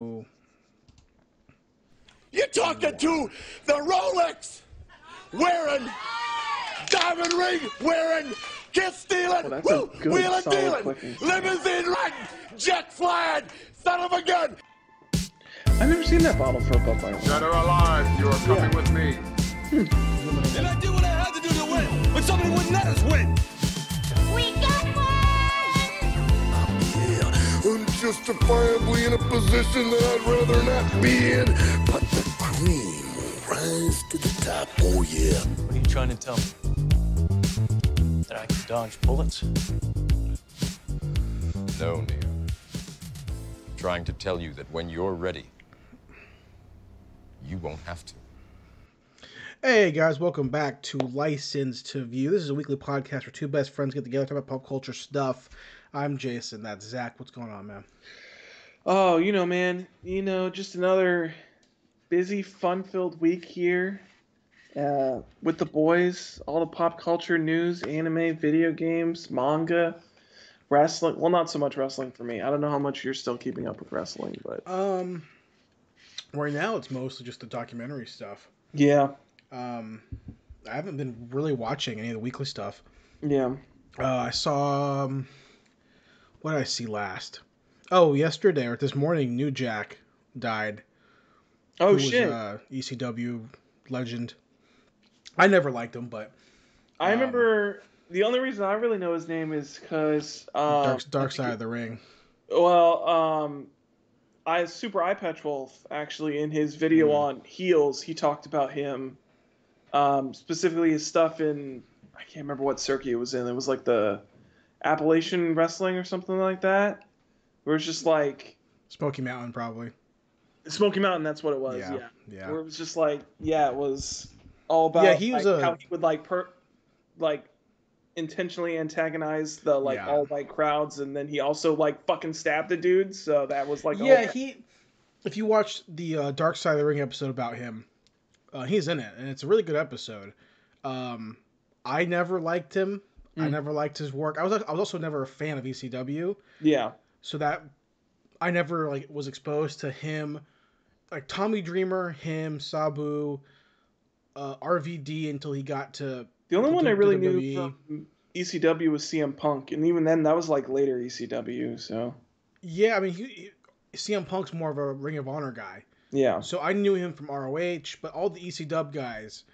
Ooh. You're talking to the Rolex wearing, diamond ring wearing, kiss stealing, That's a good, wheeling solid dealing, clicking sound. limousine riding, jet flying, son of a gun. I've never seen that bottle for a Budweiser. Dead or alive, you are coming with me. And I did what I had to do to win, but somebody wouldn't let us win. We got one! Yeah, I'm justifiably in a position that I'd rather not be in, but the cream will rise to the top, oh yeah. What are you trying to tell me? That I can dodge bullets? No, Neo. Trying to tell you that when you're ready, you won't have to. Hey guys, welcome back to License to View. This is a weekly podcast where two best friends get together to talk about pop culture stuff. I'm Jason, that's Zach. What's going on, man? Oh, man. Just another busy, fun-filled week here with the boys. All the pop culture news, anime, video games, manga, wrestling. Well, not so much wrestling for me. I don't know how much you're still keeping up with wrestling, but Right now it's mostly just the documentary stuff. yeah. I haven't been really watching any of the weekly stuff. Yeah. I saw what did I see last? Oh, yesterday or this morning, New Jack died. Oh, Who shit. was, ECW legend. I never liked him, but I remember the only reason I really know his name is because Dark Side of the Ring. Well, Super Eye Patch Wolf actually in his video on Heels, he talked about him, specifically his stuff in, I can't remember what circuit it was in. It was like the Appalachian Wrestling or something like that, where it's just like Smoky Mountain, probably. Smoky Mountain. That's what it was. Yeah. Where it was just like, it was all about Yeah, he was how he would intentionally antagonize the all white crowds, and then he also fucking stabbed the dude. So that was if you watch the Dark Side of the Ring episode about him, he's in it, and it's a really good episode. I never liked him. I never liked his work. I was also never a fan of ECW. Yeah. So that I never was exposed to him, like Tommy Dreamer, him, Sabu, RVD until he got to the only one I really knew WWE. from ECW was CM Punk, and even then that was later ECW. So yeah, I mean CM Punk's more of a Ring of Honor guy. yeah. So I knew him from ROH, but all the ECW guys,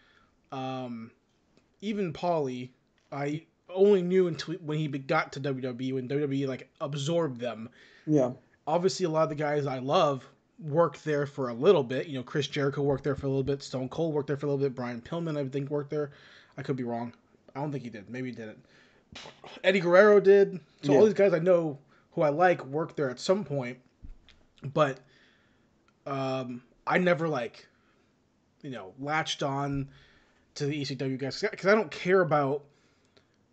even Paulie, I only knew until when he got to WWE, when WWE absorbed them. Yeah. Obviously, a lot of the guys I love worked there for a little bit. Chris Jericho worked there for a little bit. Stone Cold worked there for a little bit. Brian Pillman, I think, worked there. I could be wrong. I don't think he did. Maybe he didn't. Eddie Guerrero did. So all these guys I know who I like worked there at some point. But I never latched on to the ECW guys because I don't care about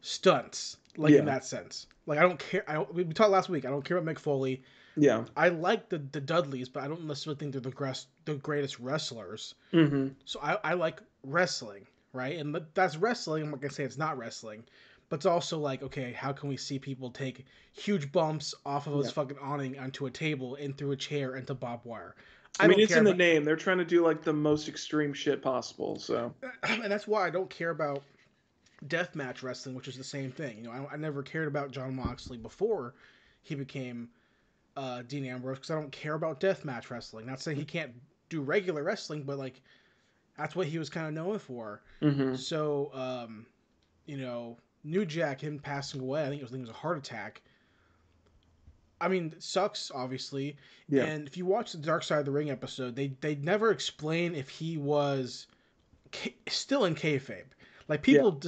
stunts in that sense. I don't care. We talked last week. I don't care about Mick Foley. Yeah. I like the Dudleys, but I don't necessarily think they're the greatest wrestlers. Mm-hmm. So I like wrestling, right? And that's wrestling. I'm not gonna say it's not wrestling, but it's also okay, how can we see people take huge bumps off of this fucking awning onto a table and through a chair into barbed wire? I mean, it's in the name. They're trying to do the most extreme shit possible. So, and that's why I don't care about deathmatch wrestling, which is the same thing. I never cared about Jon Moxley before he became Dean Ambrose because I don't care about deathmatch wrestling. Not saying he can't do regular wrestling, but that's what he was kind of known for. mm-hmm. So, New Jack, him passing away, I think it was a heart attack. I mean, it sucks, obviously. Yeah. And if you watch the Dark Side of the Ring episode, they never explain if he was still in kayfabe. People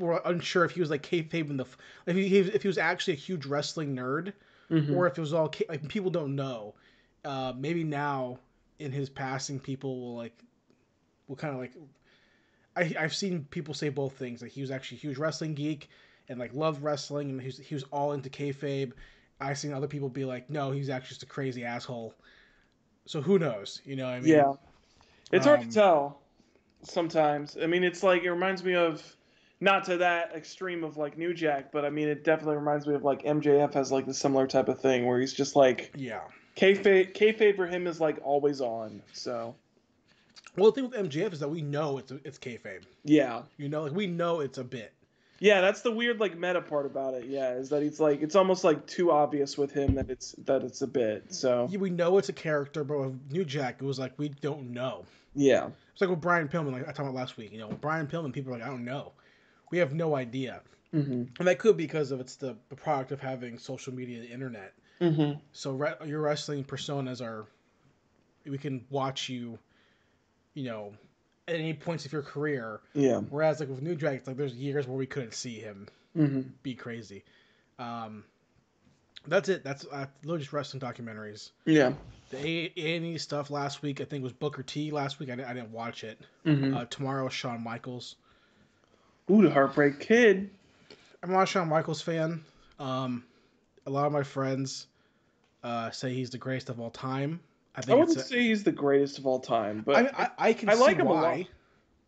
were unsure if he was kayfabe in if he was actually a huge wrestling nerd, or if it was all people don't know. Maybe now in his passing, people will kind of I've seen people say both things. He was actually a huge wrestling geek and loved wrestling, and he was all into kayfabe. I've seen other people be no, he's actually just a crazy asshole. So who knows? You know what I mean? Yeah. It's hard to tell sometimes. I mean, it's it reminds me of, not to that extreme of New Jack, but I mean, it definitely reminds me of MJF has the similar type of thing where he's just yeah. Kayfabe for him is like always on. So Well, the thing with MJF is that we know it's kayfabe. yeah, You know, like we know it's a bit. yeah, that's the weird like meta part about it. Yeah, is that he's like it's almost like too obvious with him that it's a bit. So Yeah, we know it's a character, but with New Jack, it was like we don't know. yeah, It's like with Brian Pillman, like I talked about last week. You know, with Brian Pillman, people are like, I don't know. We have no idea. mm-hmm. And that could be because of it's the product of having social media and the internet. Mm-hmm. So your wrestling personas are, we can watch you, you know, at any points of your career. Yeah. Whereas like with New Jack, it's like there's years where we couldn't see him be crazy. That's it. That's literally just wrestling documentaries. Yeah. The A&E stuff last week, I think, was Booker T last week. I didn't watch it. Tomorrow, Shawn Michaels. Ooh, the Heartbreak Kid. I'm not a Shawn Michaels fan. A lot of my friends say he's the greatest of all time. I wouldn't say he's the greatest of all time, but I can I see like him why. a lot.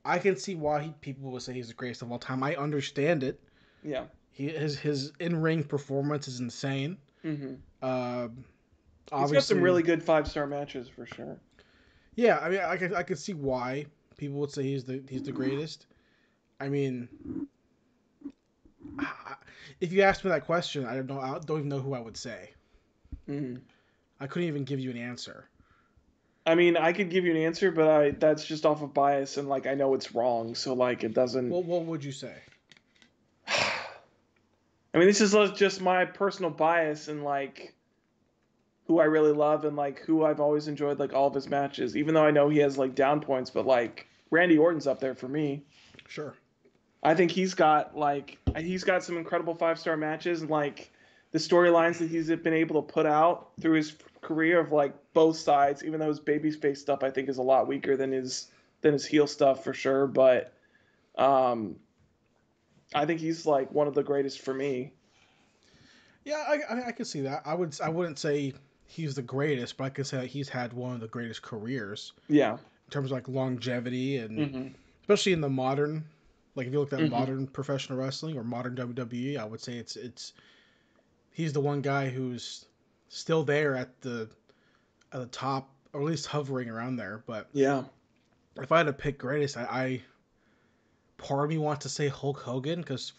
I can see why people would say he's the greatest of all time. I understand it. Yeah. His in-ring performance is insane. Mm-hmm. Obviously, He's got some really good 5-star matches for sure. Yeah, I mean, I could see why people would say he's the greatest. I mean, if you asked me that question, I don't even know who I would say. Mm-hmm. I couldn't even give you an answer. I mean, I could give you an answer, but that's just off of bias, and like I know it's wrong, so like it doesn't. Well, what would you say? I mean, this is just my personal bias and like who I really love and like who I've always enjoyed like all of his matches, even though I know he has like down points, but like Randy Orton's up there for me. Sure. I think he's got some incredible 5-star matches and like the storylines that he's been able to put out through his career of like both sides, even though his babyface stuff I think is a lot weaker than his heel stuff for sure, but I think he's like one of the greatest for me. Yeah, I can see that. I wouldn't say he's the greatest, but I could say that he's had one of the greatest careers. Yeah. In terms of like longevity and especially in the modern, like if you look at modern professional wrestling or modern WWE, I would say it's he's the one guy who's still there at the top, or at least hovering around there. But yeah, if I had to pick greatest, I part of me wants to say Hulk Hogan because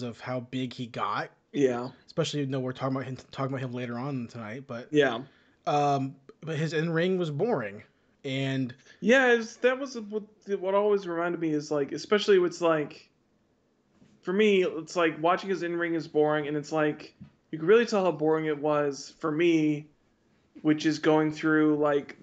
of how big he got. Yeah. Especially we're talking about him later on tonight, but yeah. But his in ring was boring, and yeah, that was what always reminded me is like, especially it's like, for me, it's like watching his in ring is boring, and it's like you can really tell how boring it was for me, which is going through like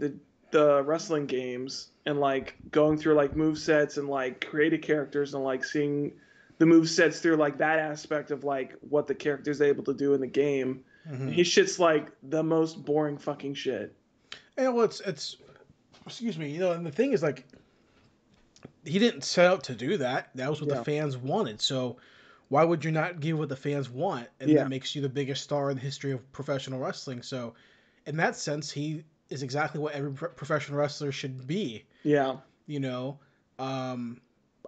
the wrestling games and like going through like move sets and like creative characters and like seeing the move sets through like that aspect of like what the character's able to do in the game. His shit's like the most boring fucking shit. And well, it's excuse me, and the thing is like he didn't set out to do that. That was what the fans wanted. So why would you not give what the fans want? And that makes you the biggest star in the history of professional wrestling. So in that sense, he is exactly what every professional wrestler should be. Yeah.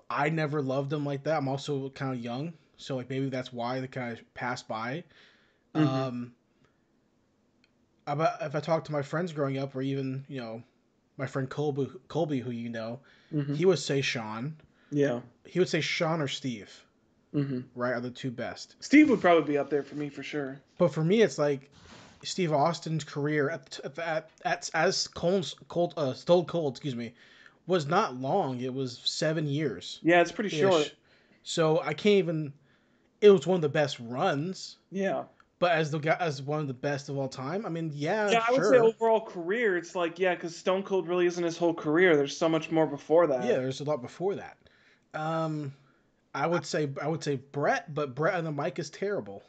I never loved him like that. I'm also kind of young, so like maybe that's why they kind of passed by. If I talk to my friends growing up, or even my friend Colby, who he would say Shawn. Yeah. He would say Shawn or Steve. Right, are the two best. Steve would probably be up there for me for sure. But for me, it's like Steve Austin's career as Stone Cold, was not long. It was 7 years. Yeah, it's pretty short. So I can't even. It was one of the best runs. Yeah. But as one of the best of all time, I mean, I would say overall career, it's like because Stone Cold really isn't his whole career. There's so much more before that. Yeah, there's a lot before that. I would say Brett, but Brett on the mic is terrible.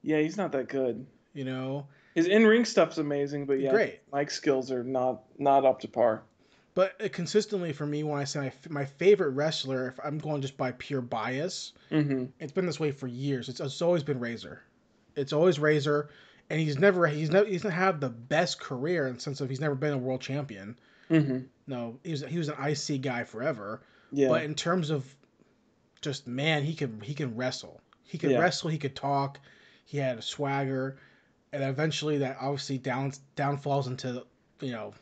Yeah, he's not that good. His in-ring stuff's amazing, but great. Mic skills are not up to par. But consistently for me, when I say my favorite wrestler, if I'm going just by pure bias, it's been this way for years. It's always been Razor. It's always Razor, and he's never had the best career in the sense of he's never been a world champion. No, he was an IC guy forever. Yeah. But in terms of just he can wrestle. He could wrestle. He could talk. He had a swagger. and eventually that obviously downfalls into, you know,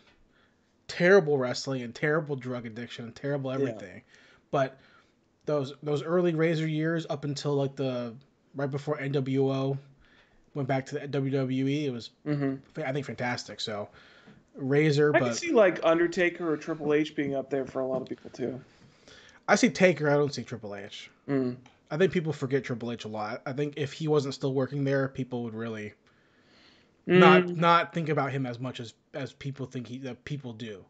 terrible wrestling and terrible drug addiction and terrible everything. But those early Razor years up until like the right before NWO went back to the WWE, it was I think fantastic. So Razor, I can but see like Undertaker or Triple H being up there for a lot of people too. I see Taker. I don't see Triple H. Mm. I think people forget Triple H a lot. I think if he wasn't still working there, people would really not think about him as much as people think that people do.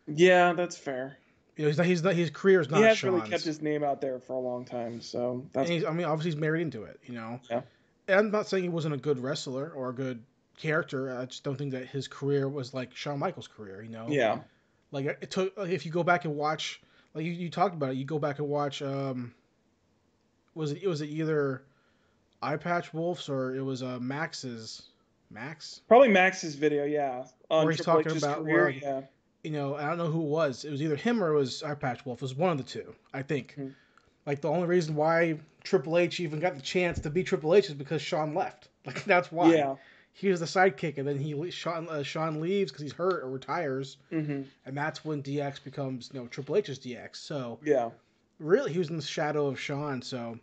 Yeah, that's fair. You know, his career is not He has Shawn's. really kept his name out there for a long time, so that's. And I mean, obviously he's married into it. You know. Yeah. And I'm not saying he wasn't a good wrestler or a good character. I just don't think that his career was like Shawn Michaels' career. You know. Yeah. Like it took. Like, if you go back and watch, like you talked about it, you go back and watch. Was it either Eye Patch Wolf's or it was Max's Max? Probably Max's video, yeah. On Where he's Triple talking H's about career, where, yeah. you know, I don't know who it was. It was either him or it was Eye Patch Wolf. It was one of the two, I think. Mm-hmm. Like the only reason why Triple H even got the chance to be Triple H is because Shawn left. Like that's why. Yeah. He was the sidekick, and then Shawn leaves because he's hurt or retires, and that's when DX becomes Triple H's DX. So yeah, really, he was in the shadow of Shawn. So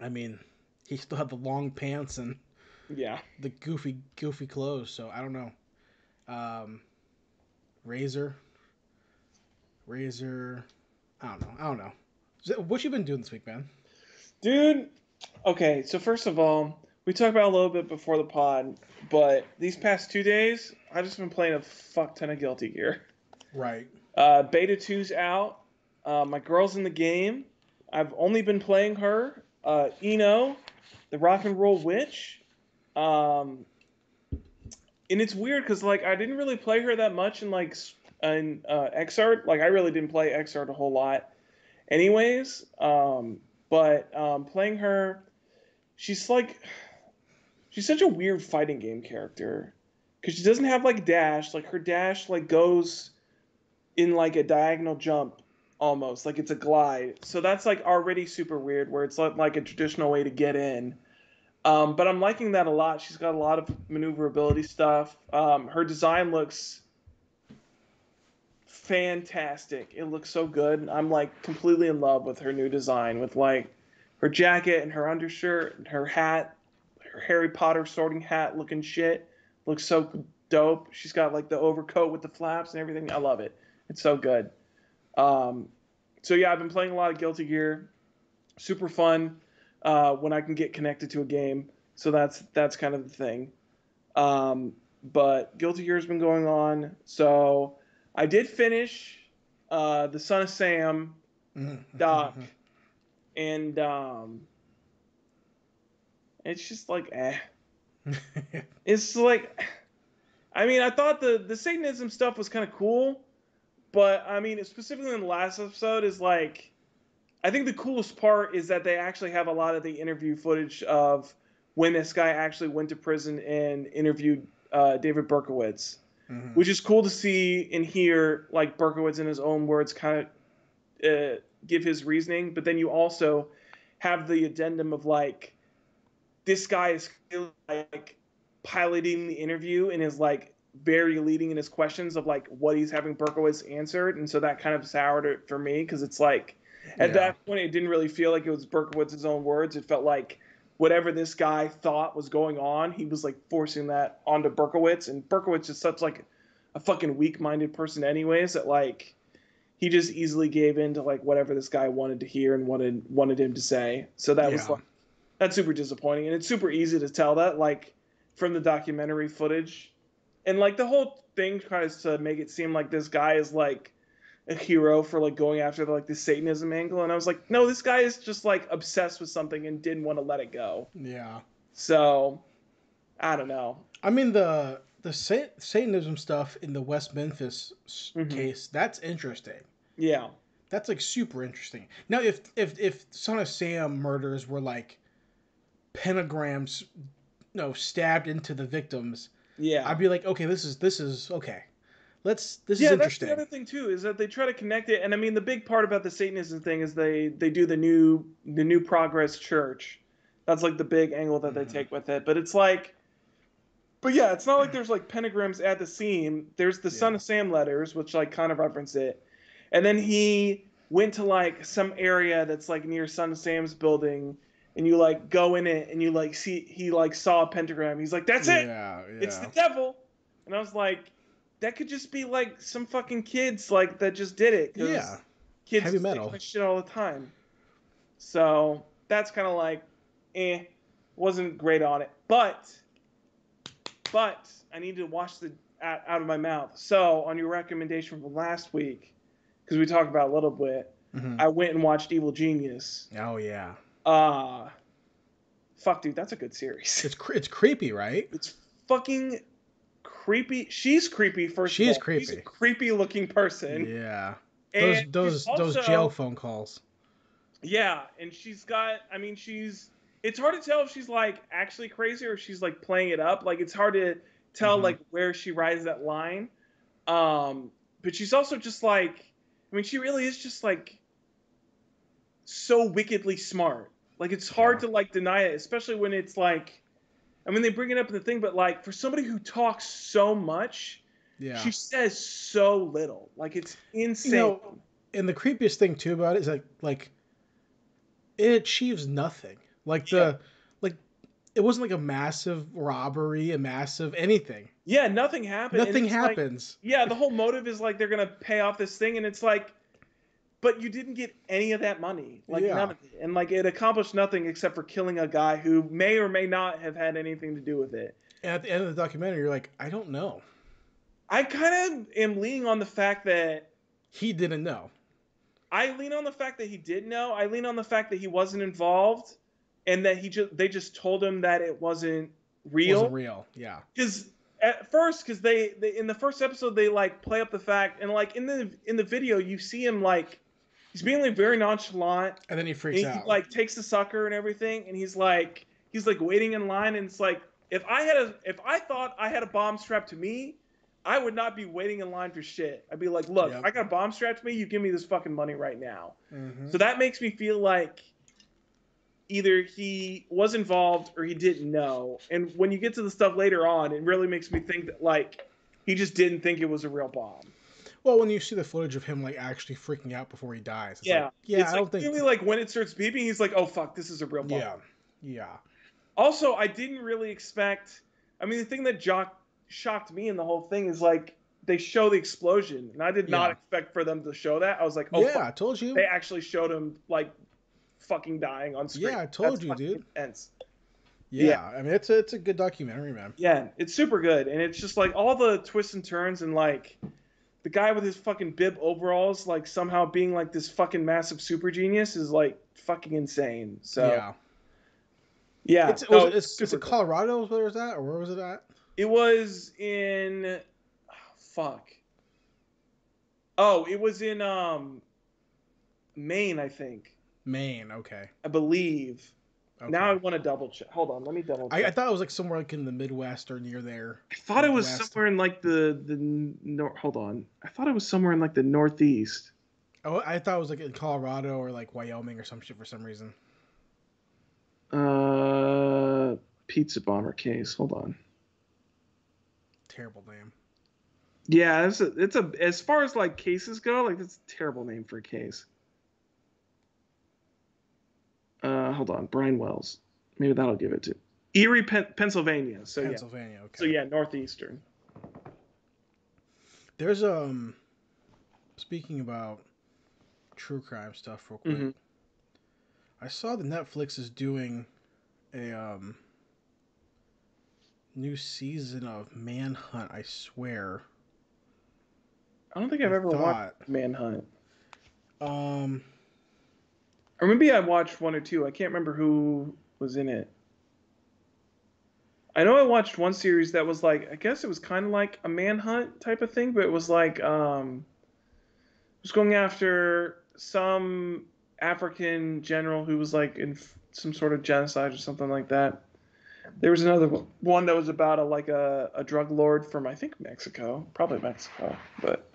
I mean, he still had the long pants and the goofy clothes. So I don't know. Razor. I don't know. What you been doing this week, man? Dude. Okay, so first of all, we talked about it a little bit before the pod, but these past 2 days, I've just been playing a fuck ton of Guilty Gear. Right. Beta 2's out. My girl's in the game. I've only been playing her. Eno, the Rock and Roll Witch. And it's weird because like I didn't really play her that much in Xrd. Like I really didn't play Xrd a whole lot, anyways. But playing her, she's such a weird fighting game character because she doesn't have like dash. Like her dash like goes in like a diagonal jump almost, like it's a glide. So that's like already super weird where it's like a traditional way to get in. But I'm liking that a lot. She's got a lot of maneuverability stuff. Her design looks fantastic. It looks so good. I'm like completely in love with her new design with like her jacket and her undershirt and her hat, her Harry Potter sorting hat looking shit. Looks so dope. She's got like the overcoat with the flaps and everything. I love it. It's so good. So yeah, I've been playing a lot of Guilty Gear. Super fun when I can get connected to a game. So that's kind of the thing. But Guilty Gear has been going on. So I did finish the Son of Sam doc, and it's just like It's like, I mean, I thought the Satanism stuff was kind of cool, but I mean, specifically in the last episode is like, I think the coolest part is that they actually have a lot of the interview footage of when this guy actually went to prison and interviewed David Berkowitz, which is cool to see and hear, like Berkowitz in his own words kind of give his reasoning, but then you also have the addendum of like, this guy is like piloting the interview and is like very leading in his questions of like what he's having Berkowitz answered, and so that kind of soured it for me because it's like at that point it didn't really feel like it was Berkowitz's own words. It felt like whatever this guy thought was going on, he was like forcing that onto Berkowitz, and Berkowitz is such like a fucking weak-minded person anyways that like he just easily gave in to like whatever this guy wanted to hear and wanted him to say. So that was like, that's super disappointing, and it's super easy to tell that like from the documentary footage, and like the whole thing tries to make it seem like this guy is like a hero for like going after the Satanism angle, and I was like, no, this guy is just like obsessed with something and didn't want to let it go. Yeah. So I don't know. I mean the Satanism stuff in the West Memphis case, that's interesting. Yeah. That's like super interesting. Now if Son of Sam murders were like pentagrams, stabbed into the victims, I'd be like, okay, this is okay. This is interesting. That's the other thing too, is that they try to connect it, and I mean the big part about the Satanism thing is they do the new Progress Church. That's like the big angle that they take with it. But it's like, But yeah, it's not like there's like pentagrams at the seam. There's the Son of Sam letters, which like kind of reference it. And then he went to like some area that's like near Son of Sam's building, and you like go in it and you like see he like saw a pentagram. He's like, "That's it. It's the devil." And I was like, that could just be like some fucking kids like that just did it. Yeah. Kids Heavy just metal. think that shit all the time. So that's kind of like, wasn't great on it. But I need to wash the out of my mouth. So on your recommendation from last week, because we talked about it a little bit, I went and watched Evil Genius. Oh yeah. Fuck, dude, that's a good series. It's creepy, right? It's fucking creepy. She's creepy. First of all, creepy. She's a creepy looking person. Yeah. And Those also, jail phone calls. Yeah, and she's got. I mean, it's hard to tell if she's like actually crazy or if she's like playing it up. Like it's hard to tell like where she rides that line. But she's also just like, I mean, she really is just like so wickedly smart. Like it's hard to like deny it, especially when it's like, I mean, they bring it up in the thing, but like for somebody who talks so much, she says so little. Like it's insane. You know, and the creepiest thing too about it is like it achieves nothing. Like it wasn't like a massive robbery, a massive anything. Yeah, nothing happened. Nothing happens. Like, yeah, the whole motive is like they're gonna pay off this thing, and it's like, but you didn't get any of that money, like none of it, and like it accomplished nothing except for killing a guy who may or may not have had anything to do with it. And at the end of the documentary, you're like, I don't know. I kind of am leaning on the fact that he didn't know. I lean on the fact that he did know. I lean on the fact that he wasn't involved, and that they just told him that it wasn't real. Wasn't real, yeah. Because at first, because they in the first episode they like play up the fact, and like in the video you see him like he's being like very nonchalant, and then he freaks out. He like takes the sucker and everything, and he's like waiting in line, and it's like if I thought I had a bomb strapped to me, I would not be waiting in line for shit. I'd be like, look, I got a bomb strapped to me. You give me this fucking money right now. So that makes me feel like either he was involved or he didn't know. And when you get to the stuff later on, it really makes me think that like he just didn't think it was a real bomb. Well, when you see the footage of him like actually freaking out before he dies, it's like, it's I don't think really like when it starts beeping, he's like, oh fuck, this is a real bomb. Yeah. Also, I didn't really expect. I mean, the thing that shocked me in the whole thing is like they show the explosion, and I did not expect for them to show that. I was like, oh fuck. I told you. They actually showed him like fucking dying on screen. Yeah, I told you, dude. Intense. Yeah, I mean it's a good documentary, man. Yeah, it's super good, and it's just like all the twists and turns, and like the guy with his fucking bib overalls, like somehow being like this fucking massive super genius is like fucking insane. So yeah, is it Colorado? Where was that, or where was it at? It was in it was in Maine, I think. Maine, okay. I believe. Okay. Now I want to double check. Hold on, let me double check. I thought it was like somewhere like in the Midwest or near there. I thought it was somewhere in like hold on. I thought it was somewhere in like the Northeast. Oh, I thought it was like in Colorado or like Wyoming or some shit for some reason. Pizza bomber case. Hold on. Terrible name. Yeah, it's a as far as like cases go, like it's a terrible name for a case. Hold on, Brian Wells. Maybe that'll give it to Erie, Pennsylvania. So Pennsylvania, okay. So yeah, northeastern. There's speaking about true crime stuff real quick. I saw that Netflix is doing a new season of Manhunt, I swear. I don't think I've ever watched Manhunt. Or maybe I watched one or two. I can't remember who was in it. I know I watched one series that was like, I guess it was kind of like a manhunt type of thing, but it was like, it was going after some African general who was like in some sort of genocide or something like that. There was another one that was about a drug lord from, I think, Mexico. Probably Mexico, but.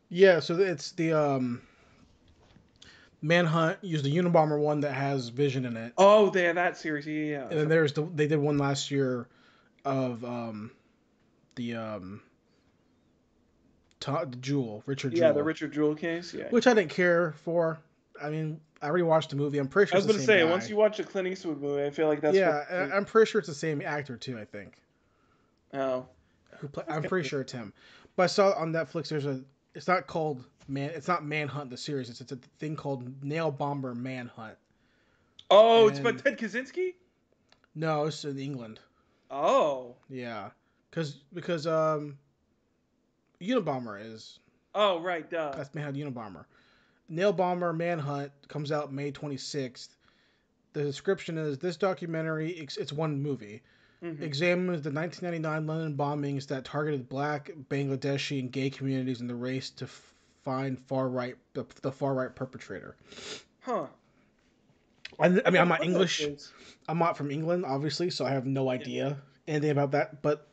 Yeah, so it's the Manhunt used the Unabomber one that has Vision in it. Oh, that series, yeah. And then they did one last year of the Jewel, Richard Jewell. Yeah, the Richard Jewell case. Yeah. Which I didn't care for. I mean, I already watched the movie. I'm pretty sure I was it's going the to same say, guy. once you watch a Clint Eastwood movie, I feel like that's yeah, I'm pretty sure it's the same actor too. I think. Oh. I'm pretty sure it's him. But I saw on Netflix. It's not called It's not Manhunt the series. It's a thing called Nail Bomber Manhunt. Oh, it's about Ted Kaczynski? No, it's in England. Oh. Yeah, because Unabomber is. Oh, right, duh. That's Manhunt Unabomber. Nail Bomber Manhunt comes out May 26th. The description is this documentary. It's one movie. Mm-hmm. Examines the 1999 London bombings that targeted Black, Bangladeshi, and gay communities in the race to find the far right perpetrator. Huh. I mean, I'm not English. I'm not from England, obviously, so I have no idea anything about that. But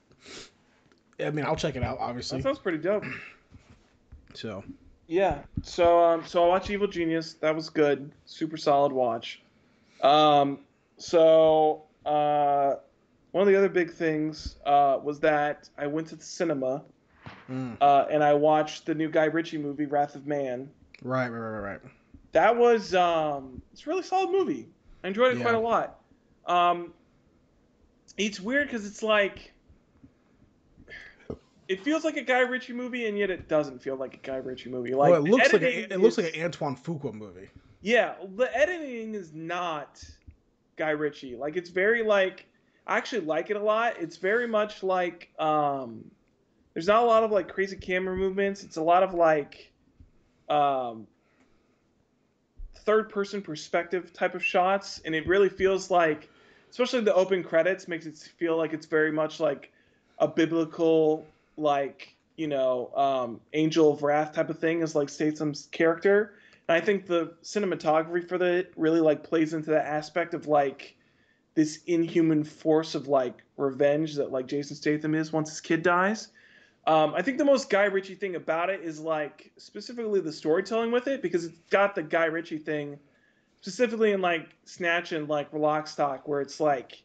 I mean, I'll check it out. Obviously, that sounds pretty dope. So. Yeah. So I watched Evil Genius. That was good. Super solid watch. One of the other big things was that I went to the cinema and I watched the new Guy Ritchie movie, Wrath of Man. Right. That was it's a really solid movie. I enjoyed it quite a lot. It's weird because it's like it feels like a Guy Ritchie movie, and yet it doesn't feel like a Guy Ritchie movie. Like, well, it looks like an Antoine Fuqua movie. Yeah, the editing is not Guy Ritchie. Like, it's very like I actually like it a lot. It's very much like there's not a lot of like crazy camera movements. It's a lot of like third person perspective type of shots, and it really feels like, especially the open credits makes it feel like it's very much like a biblical, like, you know, angel of wrath type of thing is like Statham's character. And I think the cinematography for it really like plays into that aspect of like this inhuman force of like revenge that like Jason Statham is once his kid dies. I think the most Guy Ritchie thing about it is like specifically the storytelling with it, because it's got the Guy Ritchie thing specifically in like Snatch and like Lock, Stock, where it's like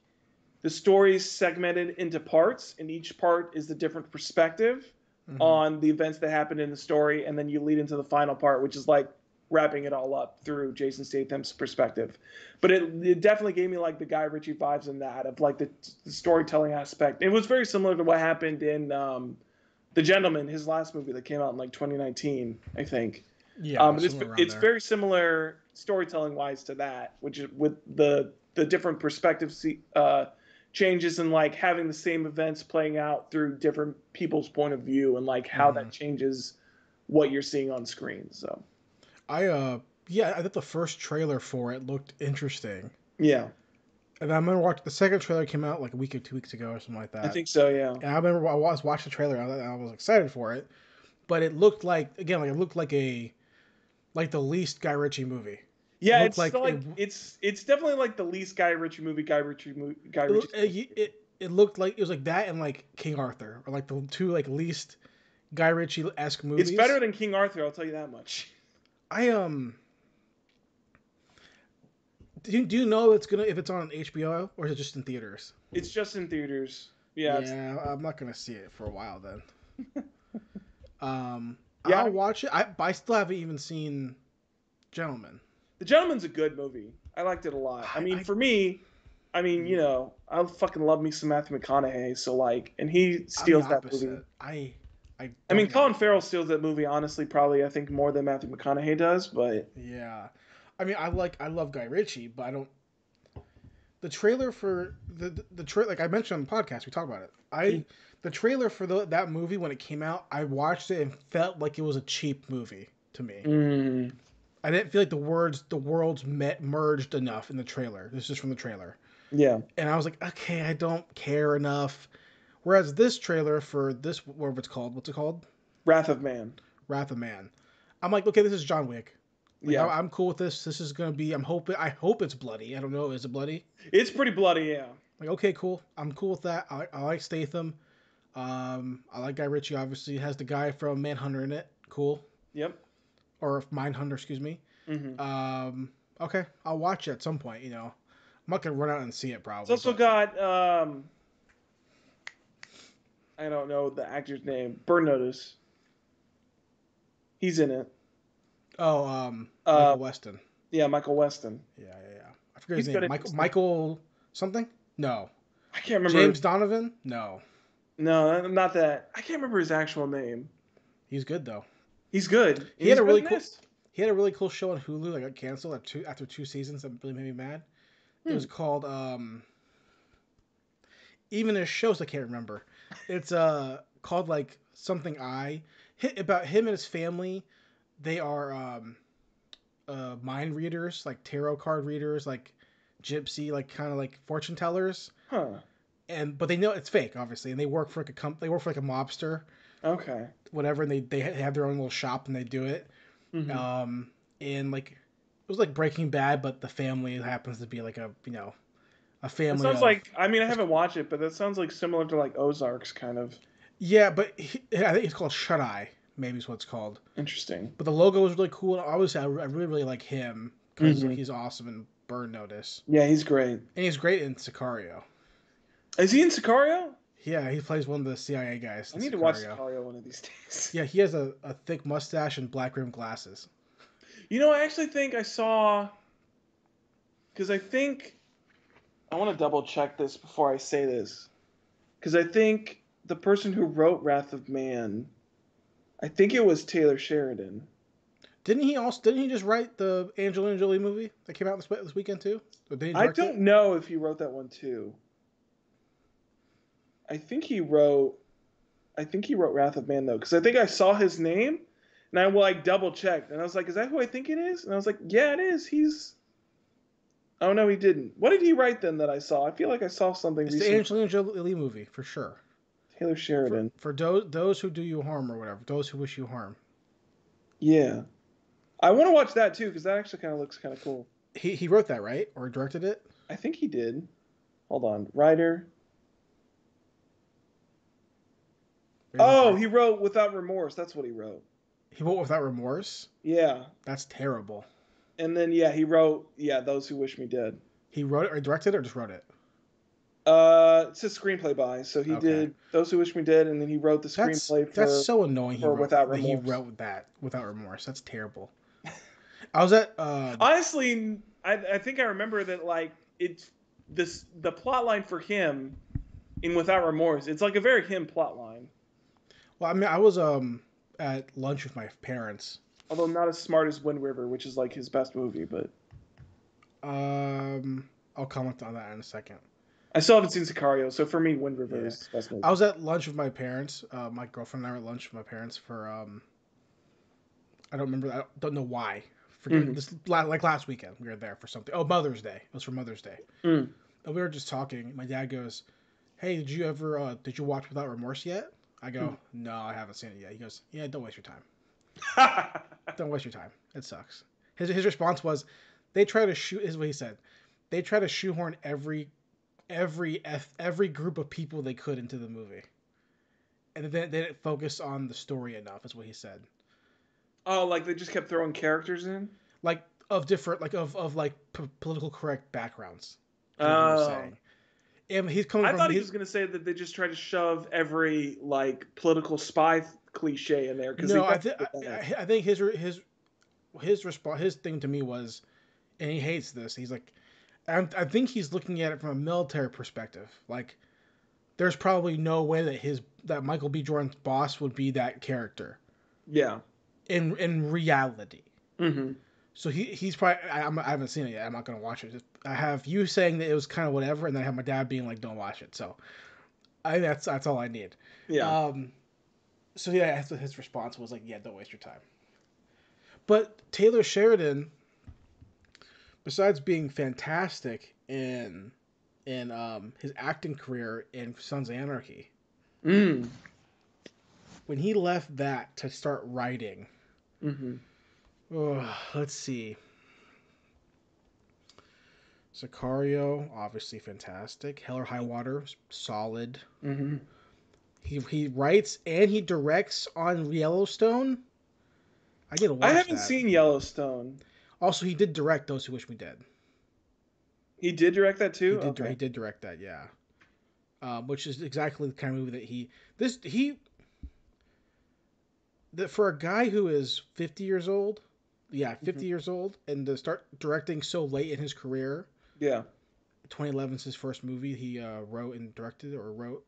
the story's segmented into parts, and each part is the different perspective on the events that happened in the story, and then you lead into the final part, which is like wrapping it all up through Jason Statham's perspective. But it definitely gave me like the Guy Ritchie vibes in that, of like the storytelling aspect. It was very similar to what happened in The Gentleman, his last movie that came out in like 2019, I think. Yeah, it's very similar storytelling wise to that, which is with the different perspective changes and like having the same events playing out through different people's point of view, and like how that changes what you're seeing on screen. So I thought the first trailer for it looked interesting. Yeah. And I remember watching the second trailer came out like a week or 2 weeks ago or something like that. I think so, yeah. And I remember I was watching the trailer and I was excited for it, but it looked like the least Guy Ritchie movie. Yeah, it's definitely like the least Guy Ritchie movie. It looked like it was like that and like King Arthur, or like the two like least Guy Ritchie-esque movies. It's better than King Arthur, I'll tell you that much. Do you know if it's on HBO or is it just in theaters? It's just in theaters. Yeah. Yeah, I'm not gonna see it for a while then. I'll watch it. But I still haven't even seen Gentleman. The Gentleman's a good movie. I liked it a lot. For me, you know, I fucking love me some Matthew McConaughey. So like, and he steals that movie. Colin Farrell steals that movie. Honestly, probably I think more than Matthew McConaughey does. But yeah, I love Guy Ritchie, but I don't. The trailer for the trailer, like I mentioned on the podcast, we talked about it. The trailer for that movie when it came out, I watched it and felt like it was a cheap movie to me. I didn't feel like the worlds merged enough in the trailer. This is from the trailer. Yeah. And I was like, okay, I don't care enough. Whereas this trailer for this, whatever it's called, what's it called? Wrath of Man. I'm like, okay, this is John Wick. Like, yeah. I'm cool with this. This is gonna be. I hope it's bloody. I don't know. Is it bloody? It's pretty bloody, yeah. Like, okay, cool. I'm cool with that. I like Statham. I like Guy Ritchie. Obviously, it has the guy from Manhunter in it. Cool. Yep. Or Mindhunter, excuse me. Okay, I'll watch it at some point. You know, I'm not gonna run out and see it probably. It's also got I don't know the actor's name. Burn Notice. He's in it. Oh, Michael Weston. Yeah, Michael Weston. Yeah. I forget He's his name. good at Michael something? No. I can't remember. James Donovan? No. No, not that. I can't remember his actual name. He's good though. He's good. He had a really cool show on Hulu that got canceled after 2 seasons. That really made me mad. It was called even his shows I can't remember. It's called like something about him and his family. They are mind readers, like tarot card readers, like gypsy, like kind of like fortune tellers. Huh. But they know it's fake, obviously, and they work for they work for like a mobster. Okay. Whatever, and they have their own little shop and they do it. Mm-hmm. And like it was like Breaking Bad, but the family happens to be like a family. It sounds like, I mean, I haven't watched it, but that sounds like similar to like Ozarks kind of. Yeah, but I think it's called Shut Eye. Maybe is what it's called. Interesting. But the logo was really cool. Obviously, I really like him because he's awesome in Burn Notice. Yeah, he's great. And he's great in Sicario. Is he in Sicario? Yeah, he plays one of the CIA guys. I need to watch Sicario one of these days. Yeah, he has a thick mustache and black rimmed glasses. You know, I actually think I saw... Because I think... I want to double check this before I say this. Because I think the person who wrote Wrath of Man, I think it was Taylor Sheridan. Didn't he just write the Angelina Jolie movie that came out this weekend too? I don't know if he wrote that one too. I think he wrote Wrath of Man though, because I think I saw his name, and I like double checked, and I was like, "Is that who I think it is?" And I was like, "Yeah, it is." Oh no, he didn't. What did he write then that I saw? I feel like I saw something. It's the Angelina Jolie movie for sure. Taylor Sheridan. For those who do you harm or whatever, those who wish you harm. Yeah, I want to watch that too because that actually kind of looks kind of cool. He wrote that, right, or directed it? I think he did. Hold on, writer. Oh, he wrote Without Remorse. That's what he wrote. He wrote Without Remorse? Yeah. That's terrible. And then, yeah, he wrote, Those Who Wish Me Dead. He wrote it or directed it or just wrote it? It's a screenplay by. So he did Those Who Wish Me Dead, and then he wrote the screenplay for... That's so annoying. Without Remorse. He wrote that Without Remorse. That's terrible. I was at... Honestly, I think I remember that, like, it's... the plot line for him in Without Remorse, it's like a very him plot line. Well, I mean, I was at lunch with my parents. Although not as smart as Wind River, which is like his best movie, but... I'll comment on that in a second. I still haven't seen Sicario, so for me, Wind River is the best movie. I was at lunch with my parents. My girlfriend and I were at lunch with my parents for... I don't remember. I don't know why. This like last weekend, we were there for something. Oh, Mother's Day. It was for Mother's Day. And we were just talking. My dad goes, "Hey, did you watch Without Remorse yet?" I go, "No, I haven't seen it yet." He goes, "Yeah, don't waste your time. Don't waste your time. It sucks." His response was, "They try to shoot." Is what he said. They try to shoehorn every group of people they could into the movie, and then they didn't focus on the story enough. Is what he said. Oh, like they just kept throwing characters in, like of different, like of political correct backgrounds. Oh. And he's coming. I thought he was going to say that they just try to shove every like political spy cliche in there. No, I think his response, his thing to me was, and he hates this. He's like, I think he's looking at it from a military perspective. Like, there's probably no way that Michael B. Jordan's boss would be that character. Yeah. In reality. Mm-hmm. So he's probably. I haven't seen it yet. I'm not gonna watch it. I have you saying that it was kind of whatever, and then I have my dad being like, "Don't watch it." So, I think that's all I need. Yeah. So yeah, his response was like, "Yeah, don't waste your time." But Taylor Sheridan, besides being fantastic in his acting career in Sons of Anarchy, when he left that to start writing. Let's see. Sicario, obviously fantastic. Hell or High Water, solid. He writes and he directs on Yellowstone. I get to watch that. I haven't seen Yellowstone. Also, he did direct Those Who Wish Me Dead. He did direct that too? He did direct that, yeah. which is exactly the kind of movie that for a guy who is 50 years old, 50 years old, and to start directing so late in his career. Yeah. 2011 is his first movie he wrote and directed or wrote.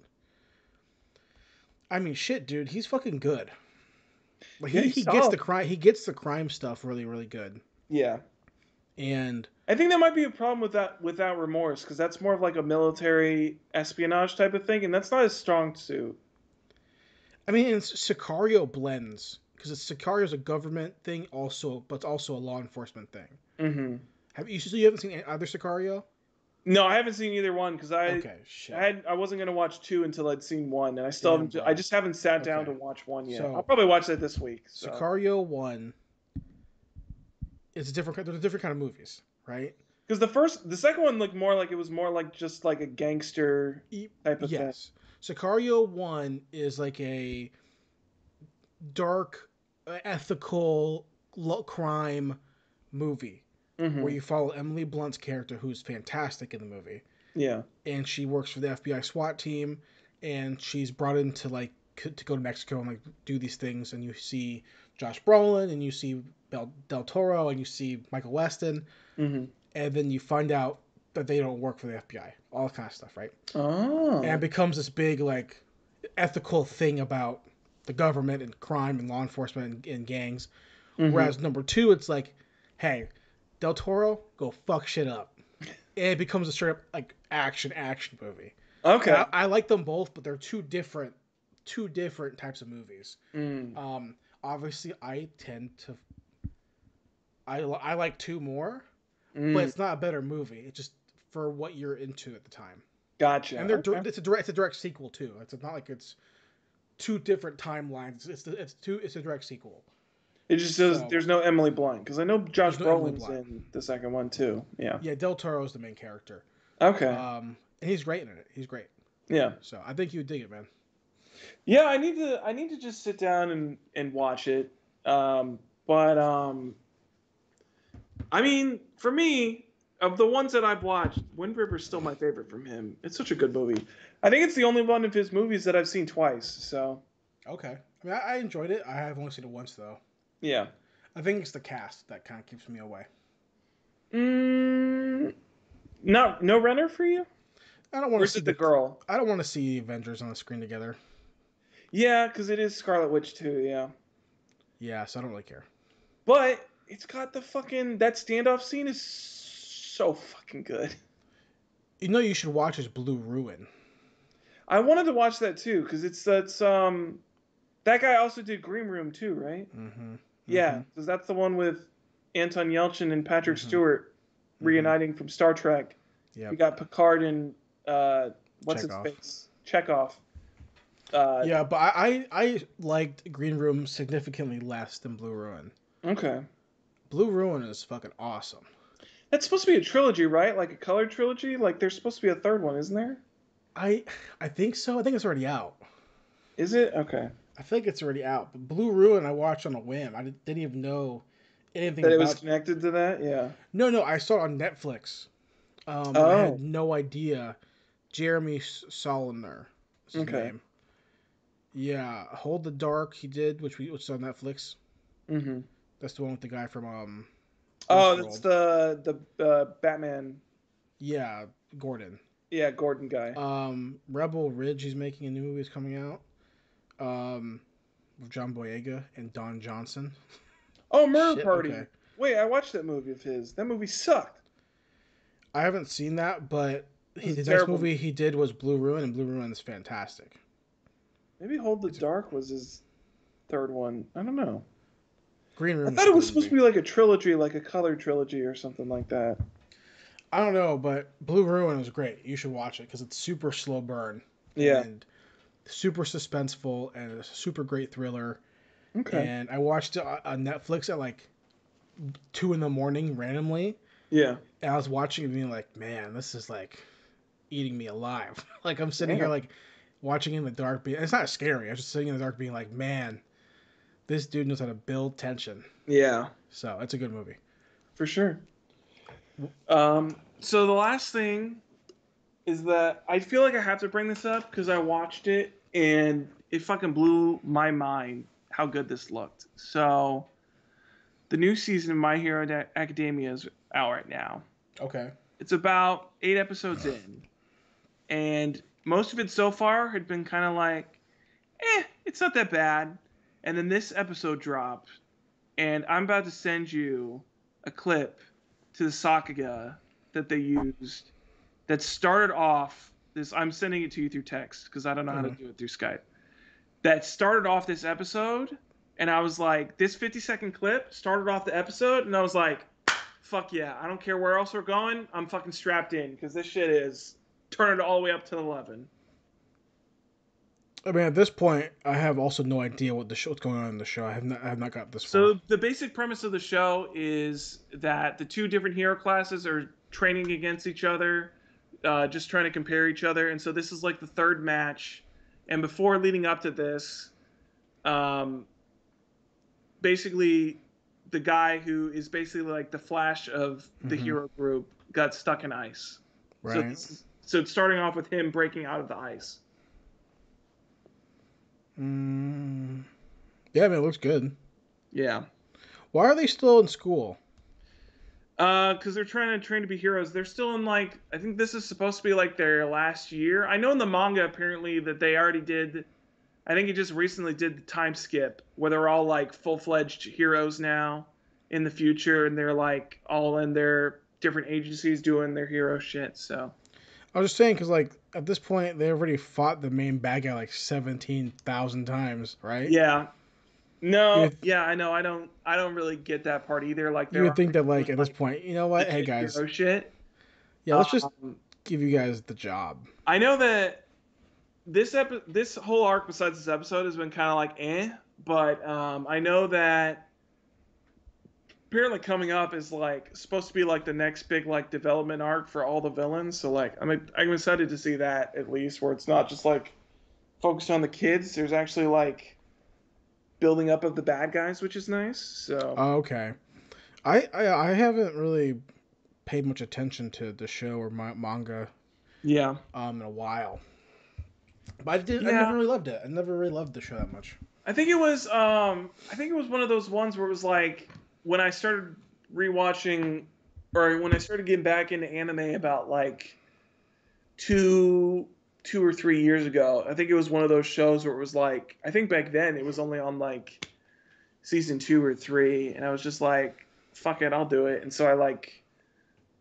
I mean, shit, dude, he's fucking good. Like he gets the crime stuff really really good. Yeah. And I think that might be a problem with that Without Remorse, because that's more of like a military espionage type of thing, and that's not his strong suit. I mean, Sicario blends because Sicario's a government thing also, but it's also a law enforcement thing. Mm-hmm. You haven't seen either Sicario? No, I haven't seen either one because I wasn't gonna watch 2 until I'd seen 1, and I just haven't sat down to watch 1 yet. So, I'll probably watch that this week. So. Sicario 1 is they're a different kind of movies, right? Because the second one looked more like it was more like just like a gangster type of thing. Sicario 1 is like a dark, ethical crime movie where you follow Emily Blunt's character, who's fantastic in the movie. Yeah. And she works for the FBI SWAT team, and she's brought in to go to Mexico and like do these things. And you see Josh Brolin, and you see Del Toro, and you see Michael Weston, and then you find out that they don't work for the FBI. All that kind of stuff, right? Oh. And it becomes this big like ethical thing about the government and crime and law enforcement and gangs. Whereas number 2, it's like, hey, Del Toro, go fuck shit up. And it becomes a straight up like action movie. Okay. I like them both, but they're two different types of movies. Obviously, I like 2 more, but it's not a better movie. It's just for what you're into at the time. Gotcha. And it's a direct sequel too. It's not like it's 2 different timelines. It's a direct sequel. It just says there's no Emily Blunt, because I know Josh Brolin's in the second one too. Yeah. Yeah, Del Toro's the main character. Okay. And he's great in it. He's great. Yeah. So I think you would dig it, man. Yeah, I need to just sit down and watch it. I mean, for me, of the ones that I've watched, Wind River's still my favorite from him. It's such a good movie. I think it's the only one of his movies that I've seen twice. So. Okay. I mean, I enjoyed it. I have only seen it once though. Yeah. I think it's the cast that kind of keeps me away. No Renner for you? I don't want to see the girl. I don't want to see Avengers on the screen together. Yeah, because it is Scarlet Witch too. Yeah. Yeah, so I don't really care. But it's got that standoff scene is so fucking good. You know, you should watch is Blue Ruin. I wanted to watch that too because that guy also did Green Room too, right? Mm-hmm. Yeah, because that's the one with Anton Yelchin and Patrick Stewart reuniting from Star Trek. Yeah. We got Picard and what's his face? Chekhov. Yeah, but I liked Green Room significantly less than Blue Ruin. Okay. Blue Ruin is fucking awesome. That's supposed to be a trilogy, right? Like a color trilogy? Like there's supposed to be a third one, isn't there? I think so. I think it's already out. Is it? Okay. I think it's already out. But Blue Ruin I watched on a whim. I didn't even know anything that it was connected to that? Yeah. No, I saw it on Netflix. I had no idea. Jeremy Soliner is his name. Yeah, Hold the Dark he did, which is on Netflix. Mm-hmm. That's the one with the guy from that's the Batman. Yeah, Gordon. Yeah, Gordon guy. Rebel Ridge, he's making a new movie is coming out. With John Boyega and Don Johnson. Oh, Murder Party. Okay. Wait, I watched that movie of his. That movie sucked. I haven't seen that, but the next movie he did was Blue Ruin, and Blue Ruin is fantastic. Maybe Hold the Dark was his third one. I don't know. Green Room. I thought it was supposed to be like a trilogy, like a color trilogy or something like that. I don't know, but Blue Ruin is great. You should watch it because it's super slow burn. Yeah. And super suspenseful and a super great thriller. Okay. And I watched it on Netflix at like 2 a.m. randomly. Yeah. And I was watching it being like, man, this is like eating me alive. Like I'm sitting here like watching in the dark. It's not scary. I was just sitting in the dark being like, man, this dude knows how to build tension. Yeah. So it's a good movie. For sure. So the last thing is that I feel like I have to bring this up because I watched it and it fucking blew my mind how good this looked. So, the new season of My Hero Academia is out right now. Okay. It's about 8 episodes in, and most of it so far had been kind of like, it's not that bad. And then this episode dropped, and I'm about to send you a clip to the Sakuga that they used that started off this. I'm sending it to you through text because I don't know how to do it through Skype. That started off this episode, and I was like, this 50-second clip started off the episode, and I was like, fuck yeah, I don't care where else we're going, I'm fucking strapped in because this shit is turning all the way up to 11. I mean, at this point, I have also no idea what's going on in the show. I have not got this far. So the basic premise of the show is that the two different hero classes are training against each other, just trying to compare each other. And so this is like the third match. And before leading up to this, basically the guy who is basically like the Flash of the hero group got stuck in ice. Right. So it's starting off with him breaking out of the ice. Yeah, I mean, it looks good. Yeah. Why are they still in school? Because they're trying to train to be heroes. They're still in, like, I think this is supposed to be, like, their last year. I know in the manga, apparently, that they already did, I think it just recently did the time skip, where they're all, like, full-fledged heroes now in the future, and they're, like, all in their different agencies doing their hero shit, so. I was just saying, because, like, at this point, they already fought the main bad guy, like, 17,000 times, right? Yeah. No, yeah, I know. I don't really get that part either. Like, you would think that, like, at this point, you know what? Hey, guys. Hero shit. Yeah, let's just give you guys the job. I know that this whole arc, besides this episode, has been kind of like but I know that apparently coming up is like supposed to be like the next big like development arc for all the villains. So like I'm excited to see that at least, where it's not just like focused on the kids. There's actually like building up of the bad guys, which is nice. So okay, I haven't really paid much attention to the show or manga. Yeah. In a while, but I never really loved it. I never really loved the show that much. I think it was one of those ones where it was like when I started rewatching, or when I started getting back into anime about like two or 3 years ago. I think it was one of those shows where it was like, I think back then it was only on like season 2 or 3, and I was just like, fuck it, I'll do it. And so I like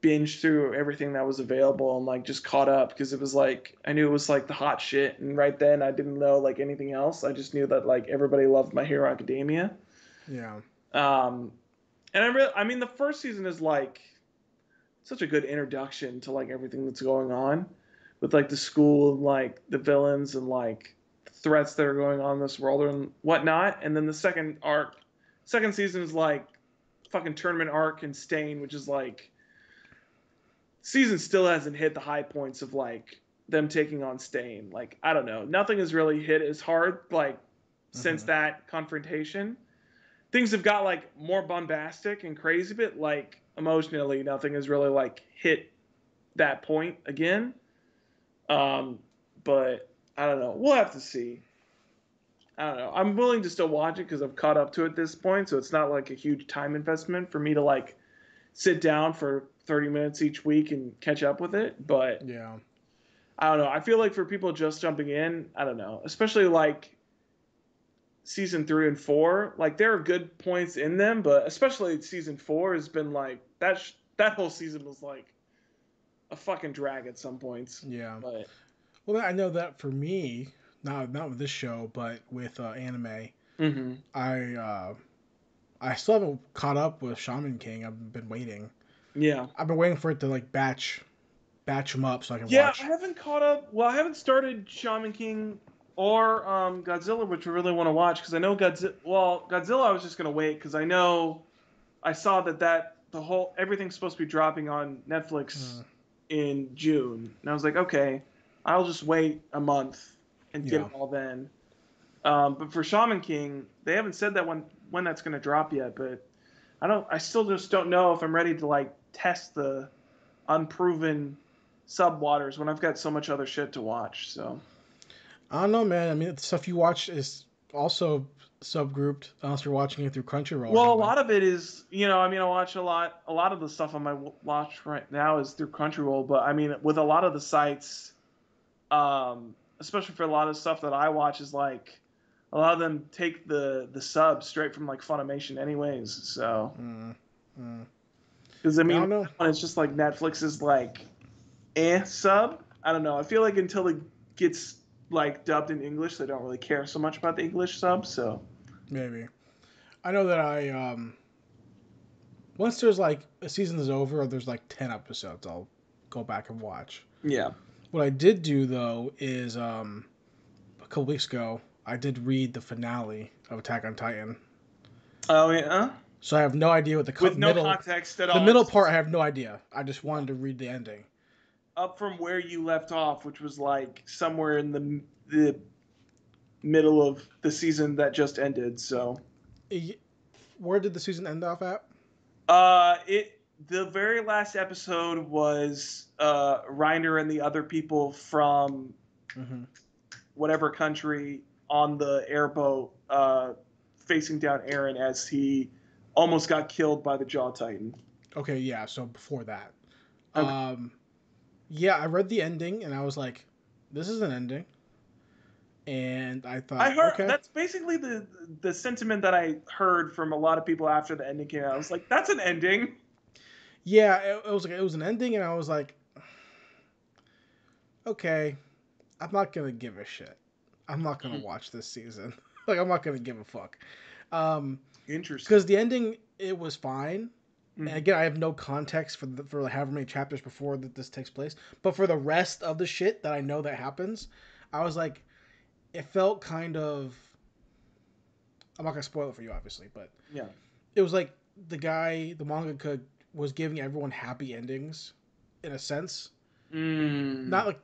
binged through everything that was available and like just caught up, because it was like, I knew it was like the hot shit, and right then I didn't know like anything else. I just knew that like everybody loved My Hero Academia. Yeah. And I mean the first season is like such a good introduction to like everything that's going on with like the school and like the villains and like threats that are going on in this world and whatnot. And then the second season is like fucking tournament arc and Stain, which is like, season still hasn't hit the high points of like them taking on Stain. Like, I don't know, nothing has really hit as hard like since that confrontation. Things have got like more bombastic and crazy, but like emotionally nothing has really like hit that point again. But I don't know. We'll have to see. I don't know. I'm willing to still watch it because I've caught up to it at this point, so it's not like a huge time investment for me to like sit down for 30 minutes each week and catch up with it. But yeah, I don't know. I feel like for people just jumping in, I don't know, especially like season 3 and 4, like there are good points in them, but especially season 4 has been like that whole season was like a fucking drag at some points. Yeah. But well, I know that for me, not with this show, but with anime, I still haven't caught up with Shaman King. I've been waiting. Yeah. I've been waiting for it to like batch them up so I can watch. Yeah, I haven't caught up. Well, I haven't started Shaman King or Godzilla, which I really want to watch, because I know Godzilla. Well, Godzilla, I was just gonna wait because I saw that everything's supposed to be dropping on Netflix in June, and I was like, okay, I'll just wait a month and get it all then. But for Shaman King, they haven't said that when that's gonna drop yet. But I still just don't know if I'm ready to like test the unproven sub waters when I've got so much other shit to watch. So I don't know, man. I mean, the stuff you watch is also subgrouped unless you're watching it through Crunchyroll or well, a something. lot of it is, I mean, I watch a lot of the stuff on my watch right now is through Crunchyroll, but I mean, with a lot of the sites, especially for a lot of stuff that I watch, is like a lot of them take the sub straight from like Funimation anyways. So because I I mean, don't know. it's just like Netflix is like sub. I don't know. I feel like until it gets like dubbed in English, they don't really care so much about the English sub. So Maybe. I know that once there's like a season is over or there's like 10 episodes, I'll go back and watch. yeah. What I did do though is a couple weeks ago I did read the finale of Attack on Titan. Oh yeah. So I have no idea what With no context at all. The middle part I have no idea. I just wanted to read the ending. Up from where you left off, which was like somewhere in the middle of the season that just ended. So Where did the season end off at? The very last episode was Reiner and the other people from whatever country on the airboat facing down Eren as he almost got killed by the Jaw Titan. Okay, yeah, so before that. Okay. Yeah, I read the ending and I was like, this is an ending. And I thought, I heard okay. that's basically the sentiment that I heard from a lot of people after the ending came out. I was like, that's an ending. Yeah, it was an ending, and I was like, okay, I'm not gonna give a shit. I'm not gonna watch this season. Like, I'm not gonna give a fuck. Interesting. Because the ending, it was fine. And again, I have no context for however many chapters before that this takes place. But for the rest of the shit that I know that happens, I was like, it felt kind of. I'm not gonna spoil it for you, obviously, but yeah, it was like the mangaka was giving everyone happy endings, in a sense. Not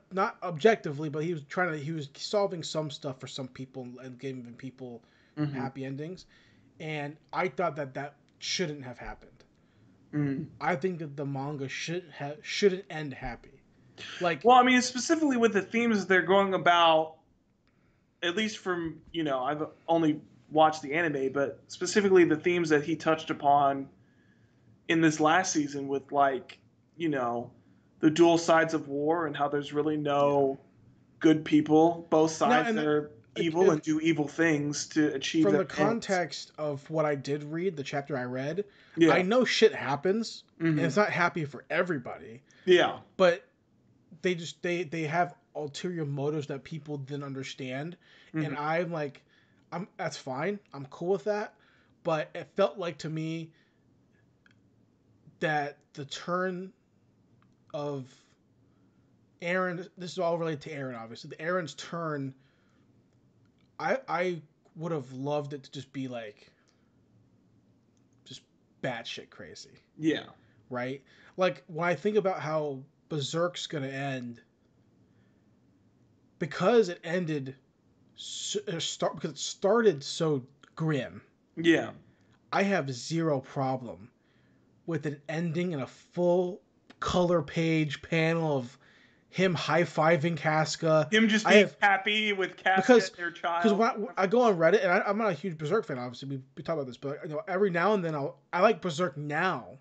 objectively, but he was solving some stuff for some people and giving people happy endings, and I thought that shouldn't have happened. I think that the manga shouldn't end happy. Like, well, I mean, specifically with the themes they're going about, at least from I've only watched the anime, but specifically the themes that he touched upon in this last season with like the dual sides of war and how there's really no good people. Both sides are evil and do evil things to achieve from their the context of what I did read, the chapter I read, yeah. I know shit happens and it's not happy for everybody. Yeah. But they have ulterior motives that people didn't understand. And I'm like, that's fine. I'm cool with that. But it felt like to me that the turn of Eren, this is all related to Eren, obviously. The Eren's turn, I would have loved it to just be like, just batshit crazy. Yeah. Right? Like, when I think about how Berserk's gonna end, because it ended, because it started so grim. Yeah. I have zero problem with an ending in a full color page panel of him high-fiving Casca. Him just being happy with Casca and their child. Because when I go on Reddit, and I'm not a huge Berserk fan, obviously, we talk about this, but every now and then I like Berserk now.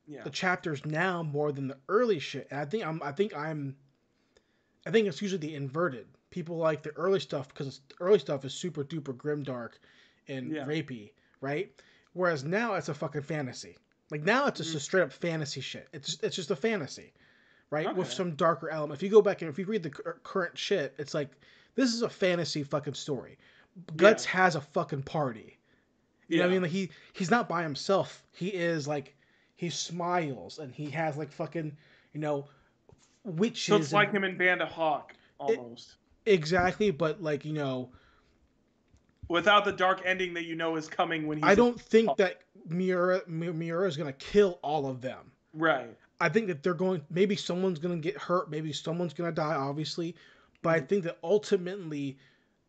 Yeah. The chapters now more than the early shit. And I think it's usually the inverted. People like the early stuff because the early stuff is super duper grimdark and rapey, right? Whereas now it's a fucking fantasy. Like, now it's just a straight up fantasy shit. It's just a fantasy, right? Okay. With some darker element. If you go back and if you read the current shit, it's like, this is a fantasy fucking story. Guts has a fucking party. You know what I mean? Like, he's not by himself. He is like, he smiles and he has like fucking, witches. So it's like him in Band of Hawk, almost. Exactly, but like, without the dark ending that is coming when he's... I don't think that Miura is going to kill all of them. Right. I think that maybe someone's going to get hurt, maybe someone's going to die, obviously, but I think that ultimately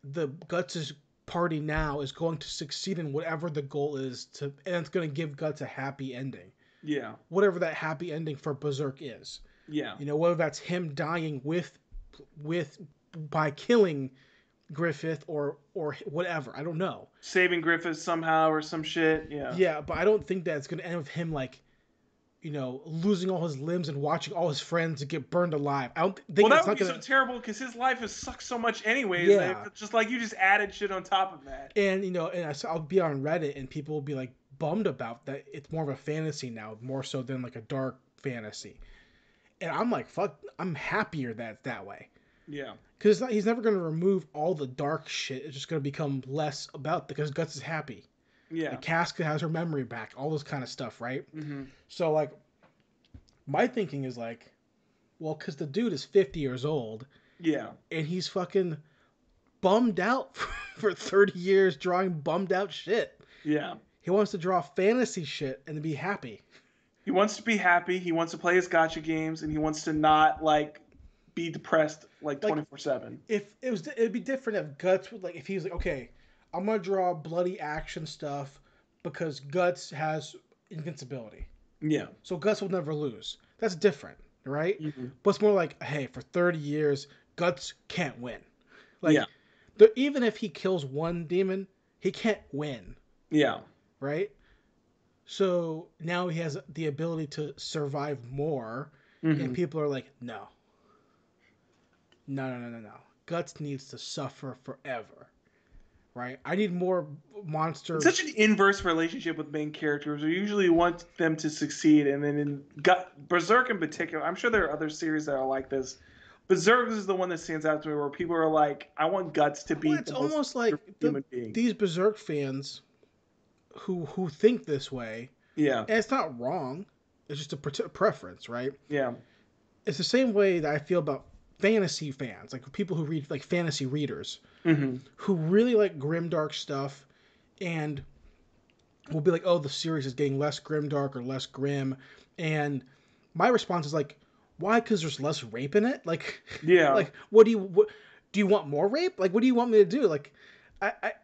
the Guts' party now is going to succeed in whatever the goal is, and it's going to give Guts a happy ending. Yeah. Whatever that happy ending for Berserk is. Yeah. You know, whether that's him dying with by killing Griffith or whatever. I don't know. Saving Griffith somehow or some shit. Yeah. Yeah, but I don't think that it's gonna end with him like, you know, losing all his limbs and watching all his friends get burned alive. I don't think Well, that it's would not be gonna. so terrible because his life has sucked so much anyways. Yeah. That it's just like you just added shit on top of that. And you know, I'll be on Reddit and people will be like bummed about that. It's more of a fantasy now, more so than like a dark fantasy. And I'm like, fuck, I'm happier that it's that way. Yeah. Because he's never going to remove all the dark shit. It's just going to become less about because Guts is happy. Yeah. Like Casca has her memory back, all this kind of stuff, right? Mm-hmm. So like, my thinking is like, well, because the dude is 50 years old. Yeah. And he's fucking bummed out for 30 years drawing bummed out shit. Yeah. He wants to draw fantasy shit and to be happy. He wants to be happy. He wants to play his gotcha games, and he wants to not like be depressed like 24/7. It'd be different if Guts would like if he was like, okay, I'm gonna draw bloody action stuff because Guts has invincibility. Yeah. So Guts will never lose. That's different, right? Mm-hmm. But it's more like, hey, for 30 years, Guts can't win. Like, Yeah. Even if he kills one demon, he can't win, Yeah. right? So now he has the ability to survive more, and people are like, no. No. Guts needs to suffer forever, right? I need more monster. It's such an inverse relationship with main characters. We usually want them to succeed, and then in Berserk in particular, I'm sure there are other series that are like this. Berserk is the one that stands out to me where people are like, I want Guts to be It's the almost most like human being. these Berserk fans who think this way, Yeah. and it's not wrong. It's just a preference, right? Yeah. It's the same way that I feel about fantasy fans, like people who read like fantasy readers, who really like grimdark stuff, and will be like, "Oh, the series is getting less grimdark or less grim," and my response is like, "Why? Because there's less rape in it. Like, Yeah. like do you want more rape? Like, what do you want me to do? Like,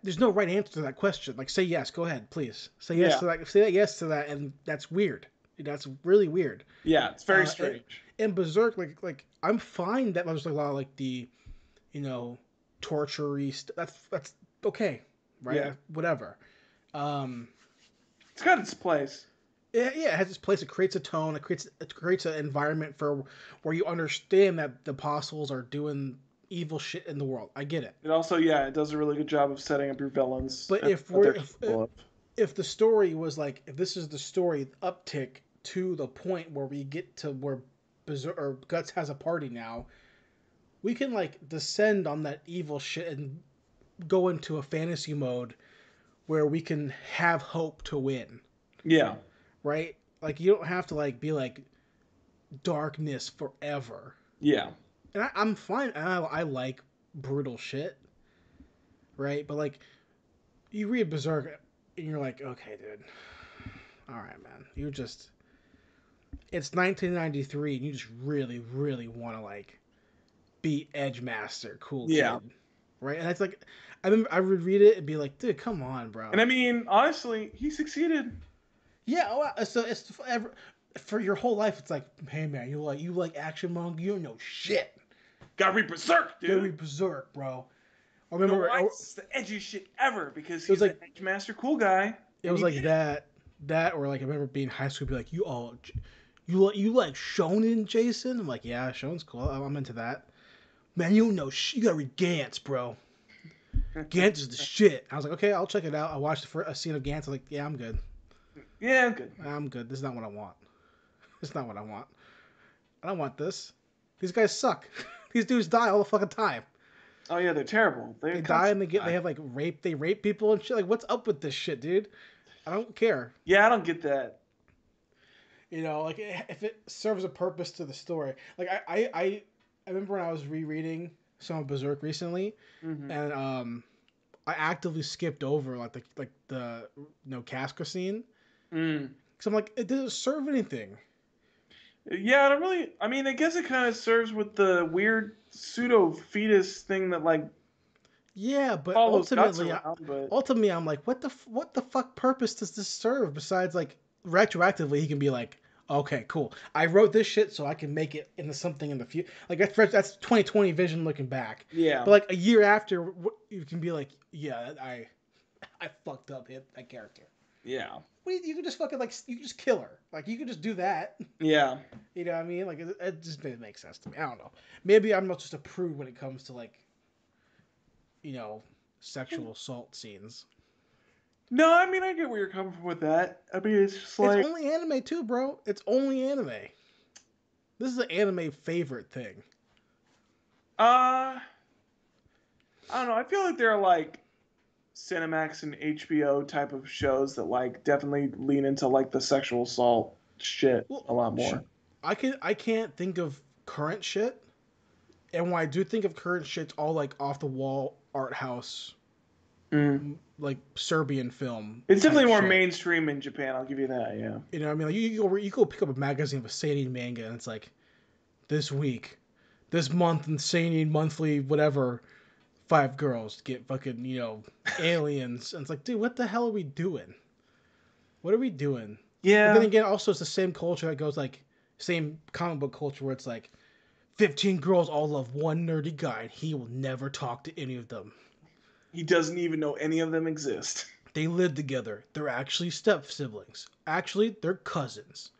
there's no right answer to that question. Like, say yes, go ahead, please. Say yes to that. Say that yes to that, and that's weird. That's really weird. Yeah, it's very strange. And Berserk, like I'm fine that there's like a lot of like the, you know, torture-y stuff. That's okay, right? Yeah. Whatever. It's got its place. Yeah, it has its place. It creates a tone. It creates an environment for where you understand that the apostles are doing evil shit in the world. I get it. It also, it does a really good job of setting up your villains. But if the story was like, if this is the story uptick to the point where we get to where Berserk or Guts has a party now, we can like descend on that evil shit and go into a fantasy mode where we can have hope to win. Yeah. Right? Like you don't have to like be like darkness forever. Yeah. And I'm fine. And I like brutal shit. Right? But like you read Berserk and you're like, okay, dude. All right, man. It's 1993 and you just really, really want to like be Edgemaster, cool kid. Right? And it's like, I remember I would read it and be like, dude, come on, bro. And I mean, honestly, he succeeded. Yeah, well, so it's for your whole life. It's like, hey man, you like action manga? You don't know shit. Gotta read Berserk, dude. Gotta read Berserk, bro. I You know remember why? It's the edgiest shit ever because he's like an Edgemaster cool guy. It was like that, or like I remember being in high school, be like, you like Shonen, Jason? I'm like, yeah, Shonen's cool. I'm into that. Man, you don't know shit. You gotta read Gantz, bro. Gantz is the shit. I was like, okay, I'll check it out. I watched a scene of Gantz. I was like, yeah, I'm good. Yeah, I'm good. I'm good. This is not what I want. It's not what I want. I don't want this. These guys suck. These dudes die all the fucking time. Oh yeah, they're terrible. They die and they have like rape. They rape people and shit. Like, what's up with this shit, dude? I don't care. Yeah, I don't get that. You know, like if it serves a purpose to the story. Like I remember when I was rereading some of Berserk recently, and I actively skipped over like the Casca scene. Because I'm like, it doesn't serve anything. Yeah, I don't really. I mean, I guess it kind of serves with the weird pseudo fetus thing that like. Yeah, but ultimately, I'm like, what the fuck purpose does this serve besides like retroactively he can be like, Okay, cool. I wrote this shit so I can make it into something in the future. Like that's 2020 vision looking back. Yeah. But like a year after, you can be like, yeah, I fucked up hit that character. Yeah. You can just fucking like you can just kill her. Like you can just do that. Yeah. You know what I mean? Like it just didn't make sense to me. I don't know. Maybe I'm not just a prude when it comes to like, sexual assault scenes. No, I mean I get where you're coming from with that. I mean it's just like It's only anime too, bro. It's only anime. This is an anime favorite thing. I don't know. I feel like there are like Cinemax and HBO type of shows that like definitely lean into like the sexual assault shit a lot more. I can't think of current shit, and when I do think of current shit, it's all like off the wall art house, like Serbian film. It's definitely more shit. mainstream in Japan. I'll give you that. Yeah. You know what I mean? Like you go pick up a magazine of a seinen manga, and it's like this week, this month in seinen monthly whatever. 5 girls get fucking, aliens. And it's like, dude, what the hell are we doing? What are we doing? Yeah. But then again, also, it's the same culture that goes, like, same comic book culture where it's like, 15 girls all love one nerdy guy, and he will never talk to any of them. He doesn't even know any of them exist. They live together. They're actually step-siblings. Actually, they're cousins.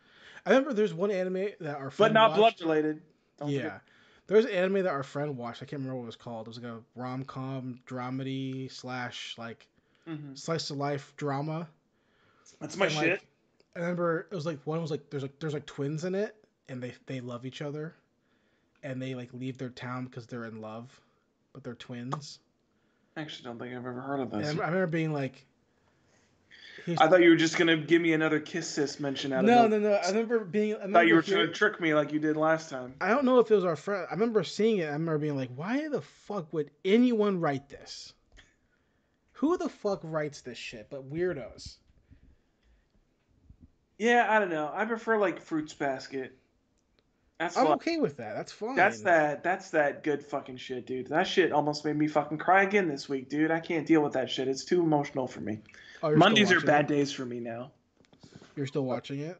I remember there's one anime that our friend But not watched. blood related. Yeah. There's an anime that our friend watched. I can't remember what it was called. It was like a rom-com dramedy / like slice of life drama. That's my shit. I remember it was like one was like there's like twins in it, and they love each other, and they like leave their town because they're in love, but they're twins. I actually don't think I've ever heard of this. And I remember being like, I thought you were just gonna give me another Kiss Sis mention out of no. it. I remember thought you were trying to trick me like you did last time. I don't know if it was our friend. I remember seeing it. I remember being like, why the fuck would anyone write this? Who the fuck writes this shit but weirdos? Yeah, I don't know. I prefer like Fruits Basket. I'm okay with that. That's fine. That's that good fucking shit, dude. That shit almost made me fucking cry again this week, dude. I can't deal with that shit. It's too emotional for me. Oh, Mondays are bad days for me now. You're still watching it?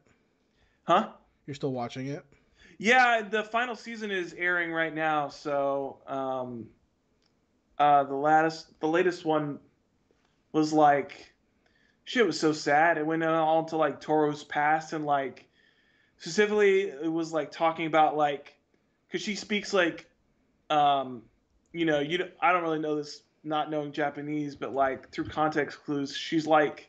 Huh? You're still watching it? Yeah, the final season is airing right now, so the latest one was like shit was so sad. It went all into like Toro's past, and like specifically it was like talking about like because she speaks like I don't really know this not knowing Japanese, but like through context clues she's like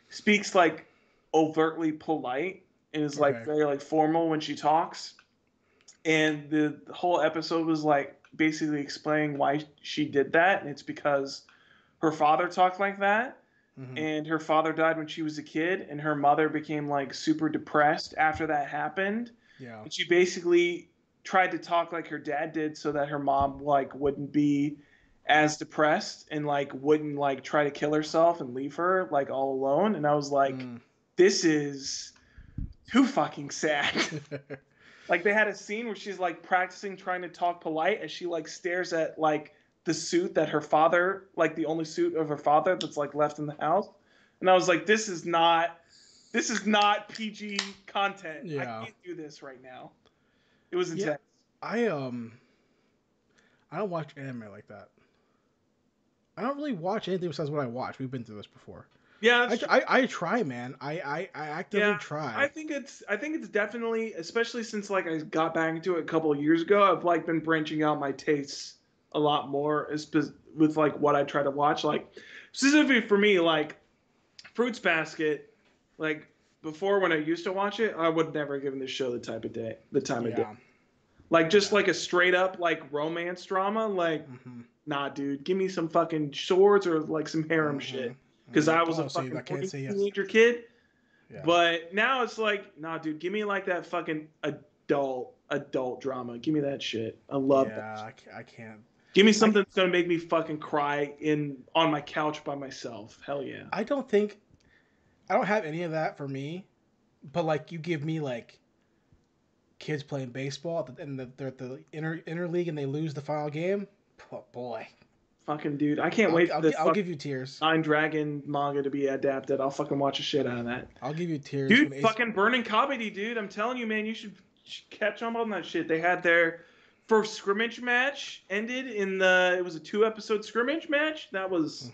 speaks like overtly polite and is like very like formal when she talks, and the whole episode was like basically explaining why she did that, and it's because her father talked like that. And her father died when she was a kid, and her mother became like super depressed after that happened. Yeah. And she basically tried to talk like her dad did so that her mom like wouldn't be as depressed and like wouldn't like try to kill herself and leave her like all alone. And I was like, this is too fucking sad. Like they had a scene where she's like practicing trying to talk polite as she like stares at like the suit that her father, like the only suit of her father that's like left in the house. And I was like, this is not PG content. Yeah. I can't do this right now. It was intense. Yeah, I don't watch anime like that. I don't really watch anything besides what I watch. We've been through this before. Yeah, I try, man. I actively try. I think it's definitely, especially since like I got back into it a couple of years ago, I've like been branching out my tastes a lot more with like what I try to watch. Like specifically for me, like Fruits Basket, like before when I used to watch it, I would never have given this show the time of day. Like just like a straight up like romance drama, like nah, dude, give me some fucking swords or like some harem shit. Because I was a fucking teenager kid. Yeah. But now it's like, nah, dude, give me like that fucking adult drama. Give me that shit. I love that. Yeah, I can't. Give me something that's gonna make me fucking cry on my couch by myself. Hell yeah. I don't have any of that for me, but like you give me like kids playing baseball and they're at the interleague and they lose the final game. Oh boy. Fucking dude, I can't wait for this I'll give you tears. Nine Dragon manga to be adapted. I'll fucking watch a shit out of that. I'll give you tears. Dude, fucking Burning Comedy, dude. I'm telling you, man, you should catch on that shit. They had their first scrimmage match ended it was a 2-episode scrimmage match. That was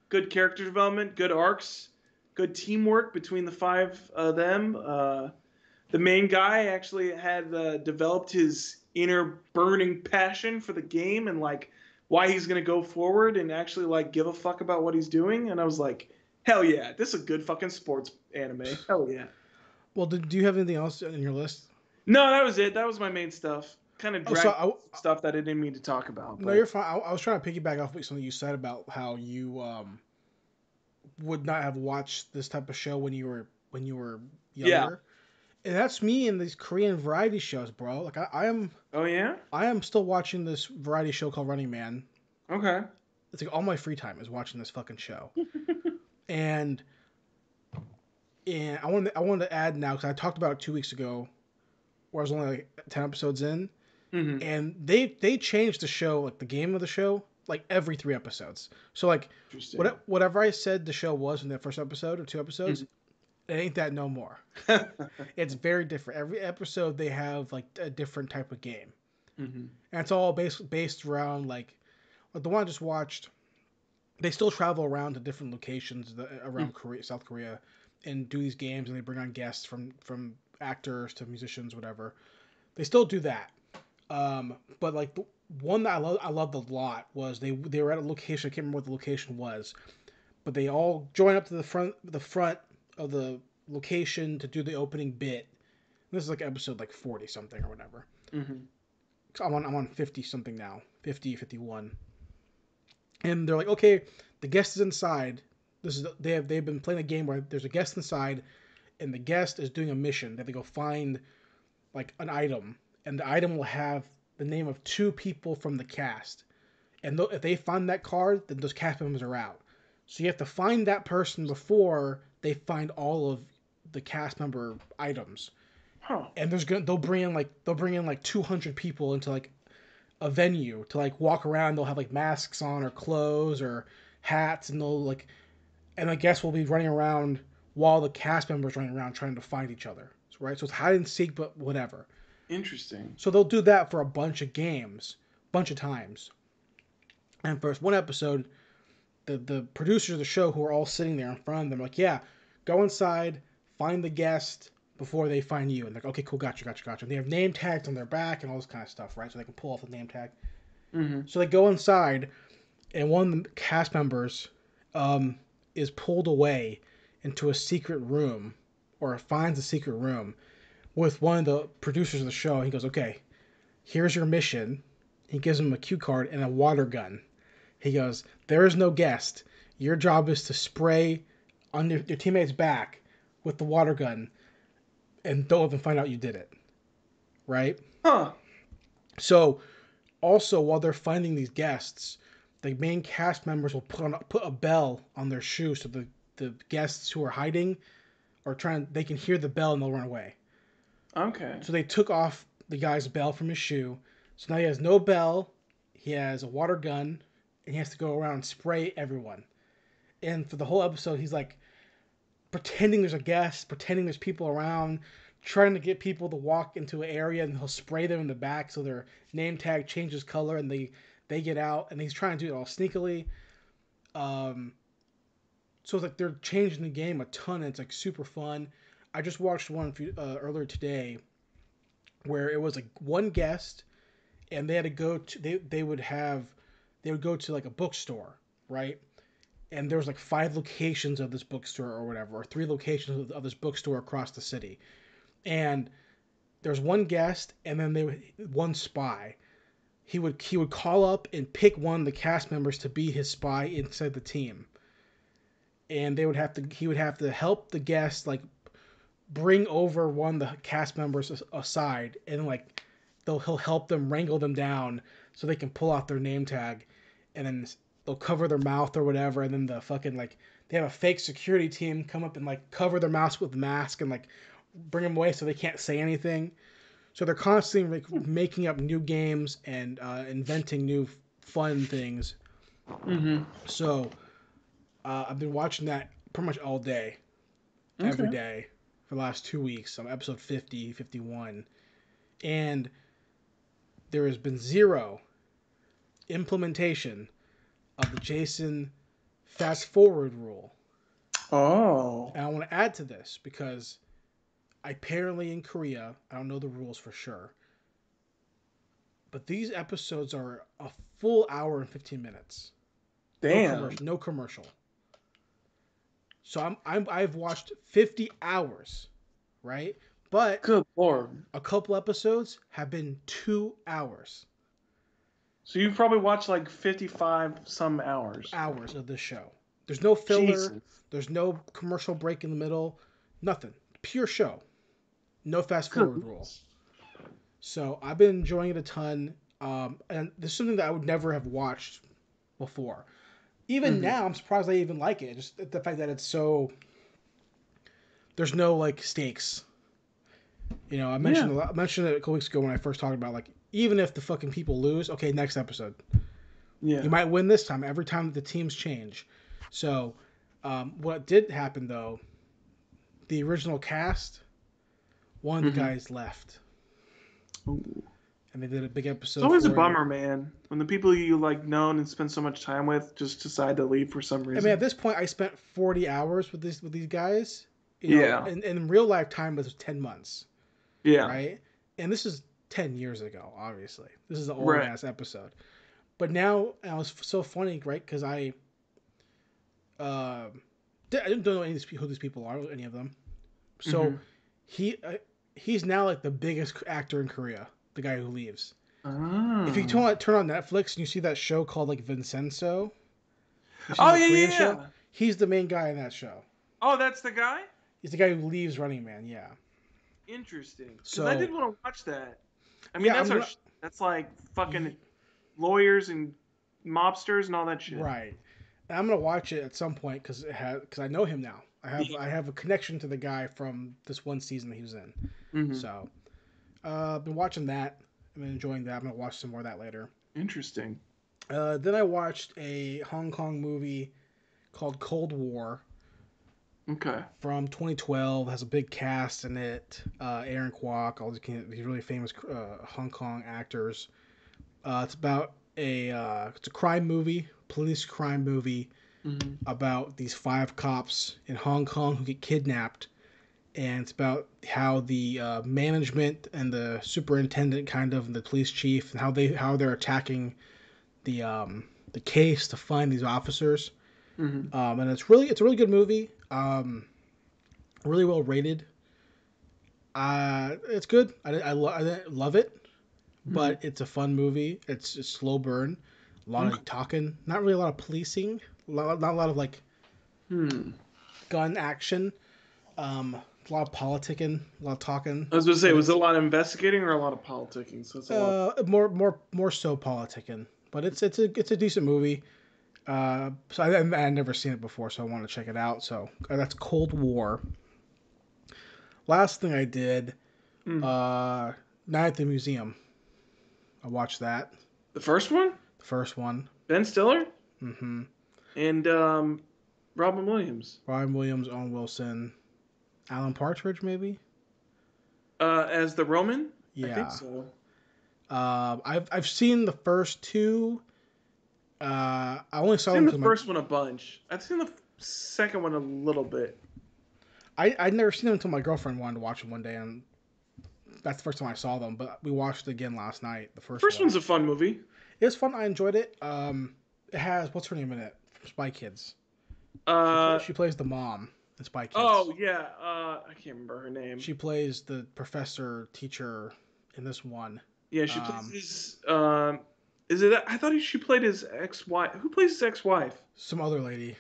good character development, good arcs, good teamwork between the 5 of them. The main guy actually had developed his inner burning passion for the game and like why he's gonna go forward and actually like give a fuck about what he's doing. And I was like, hell yeah, this is a good fucking sports anime. Hell yeah. Well, do you have anything else on your list? No, that was it. That was my main stuff. Kind of stuff that I didn't mean to talk about. No, you're fine. I was trying to piggyback off something you said about how you would not have watched this type of show when you were younger. Yeah. And that's me in these Korean variety shows, bro. Like I am. Oh yeah. I am still watching this variety show called Running Man. Okay. It's like all my free time is watching this fucking show. and I wanted to add now because I talked about it 2 weeks ago, where I was only like 10 episodes in, and they changed the show, like the game of the show, like every 3 episodes. So like whatever I said the show was in that first episode or 2 episodes. It ain't that no more. It's very different. Every episode they have like a different type of game, and it's all based around like the one I just watched. They still travel around to different locations around Korea, South Korea, and do these games, and they bring on guests from actors to musicians, whatever. They still do that, but like the one that I loved a lot was they were at a location. I can't remember what the location was, but they all join up to the front of the location to do the opening bit. This is like episode like 40 something or whatever. So I'm on 50 something now, 50, 51. And they're like, okay, the guest is inside. They've been playing a game where there's a guest inside, and the guest is doing a mission. They have to go find like an item, and the item will have the name of 2 people from the cast. And if they find that card, then those cast members are out. So you have to find that person before they find all of the cast member items. And they'll bring in like 200 people into like a venue to like walk around. They'll have like masks on or clothes or hats, and I guess we'll be running around while the cast members running around trying to find each other. Right? So it's hide and seek, but whatever. Interesting. So they'll do that for a bunch of games, bunch of times. And for one episode, the producers of the show who are all sitting there in front of them, like, yeah, go inside, find the guest before they find you. And they're like, okay, cool, gotcha. And they have name tags on their back and all this kind of stuff, right? So they can pull off the name tag. So they go inside, and one of the cast members is pulled away into a secret room, or finds a secret room with one of the producers of the show. He goes, okay, here's your mission. He gives him a cue card and a water gun. He goes, there is no guest. Your job is to spray on your teammate's back with the water gun and don't let them find out you did it. Right? So, also, while they're finding these guests, the main cast members will put a bell on their shoe so the guests who are hiding or they can hear the bell and they'll run away. Okay. So they took off the guy's bell from his shoe. So now he has no bell. He has a water gun. And he has to go around and spray everyone. And for the whole episode, he's like pretending there's a guest, pretending there's people around, trying to get people to walk into an area, and he'll spray them in the back so their name tag changes color and they get out. And he's trying to do it all sneakily. So it's like they're changing the game a ton, and it's like super fun. I just watched one earlier today where it was like one guest, and they had to go to they would go to like a bookstore, right? And there was like 5 locations of this bookstore or whatever, or 3 locations of this bookstore across the city. And there's one guest, and then one spy. He would call up and pick one of the cast members to be his spy inside the team. And he would have to help the guest like bring over one of the cast members aside, and like he'll help them wrangle them down so they can pull out their name tag, and then they'll cover their mouth or whatever, and then the fucking like they have a fake security team come up and like cover their mouths with mask and like bring them away so they can't say anything. So they're constantly like making up new games and inventing new fun things. Mm-hmm. So I've been watching that pretty much all day, every day for the last 2 weeks. I'm episode 50, 51. And there has been zero implementation of the Jason fast forward rule. Oh. And I want to add to this because apparently in Korea, I don't know the rules for sure, but these episodes are a full hour and 15 minutes. Damn. No commercial. So I've watched 50 hours, right? But Good Lord. a couple episodes have been 2 hours. So you probably watched like 55 some hours. Hours of this show. There's no filler. Jesus. There's no commercial break in the middle. Nothing. Pure show. No fast forward rule. So I've been enjoying it a ton. And this is something that I would never have watched before. Even now, I'm surprised I even like it. Just the fact that it's so... There's no, like, stakes. You know, I mentioned it a couple weeks ago when I first talked about, like, even if the fucking people lose, okay, next episode. Yeah. You might win this time, every time that the teams change. So, what did happen, though, the original cast, one of the guys left. Ooh. And they did a big episode. It's always a for bummer, man, when the people you like known and spend so much time with just decide to leave for some reason. I mean, at this point, I spent 40 hours with these guys. You know, and in real life time, it was 10 months. Yeah. Right? And this is 10 years ago, obviously. This is an old-ass episode. But now, it was so funny, right? Because I don't know who these people are, any of them. So he's now like the biggest actor in Korea, the guy who leaves. Oh. If you turn on Netflix and you see that show called like Vincenzo. Oh, yeah. Show, he's the main guy in that show. Oh, that's the guy? He's the guy who leaves Running Man, yeah. Interesting. Because So, I did want to watch that. I mean, that's like fucking lawyers and mobsters and all that shit. Right. And I'm gonna watch it at some point because I know him now. I have a connection to the guy from this one season that he was in. Mm-hmm. So, I've been watching that. I've been enjoying that. I'm gonna watch some more of that later. Interesting. Then I watched a Hong Kong movie called Cold War. Okay. From 2012, has a big cast in it. Aaron Kwok, all these really famous Hong Kong actors. It's about it's a crime movie, police crime movie, about these 5 cops in Hong Kong who get kidnapped, and it's about how the management and the superintendent, kind of, and the police chief, and how they're attacking the case to find these officers. And it's a really good movie. Really well rated. It's good. I love it, but it's a fun movie. It's a slow burn. A lot of talking. Not really a lot of policing. Not a lot of like gun action. A lot of politicking. A lot of talking. I was going to say, was it a lot of investigating or a lot of politicking? So it's a lot. More so politicking. But it's a decent movie. So I'd never seen it before, so I want to check it out. So that's Cold War. Last thing I did, Night at the Museum. I watched that. The first one? The first one. Ben Stiller? Mm-hmm. And Robin Williams. Robin Williams, Owen Wilson, Alan Partridge, maybe? As the Roman? Yeah. I think so. I've seen the first 2. I only saw I've seen the first one a bunch. I've seen the second one a little bit. I'd never seen them until my girlfriend wanted to watch them one day, and that's the first time I saw them. But we watched it again last night. The first one. One's a fun movie. It was fun. I enjoyed it. It has, what's her name in it? From Spy Kids. She plays the mom in Spy Kids. Oh yeah. I can't remember her name. She plays the professor teacher in this one. Yeah, she plays his. Is it? I thought she played his ex-wife. Who plays his ex-wife? Some other lady.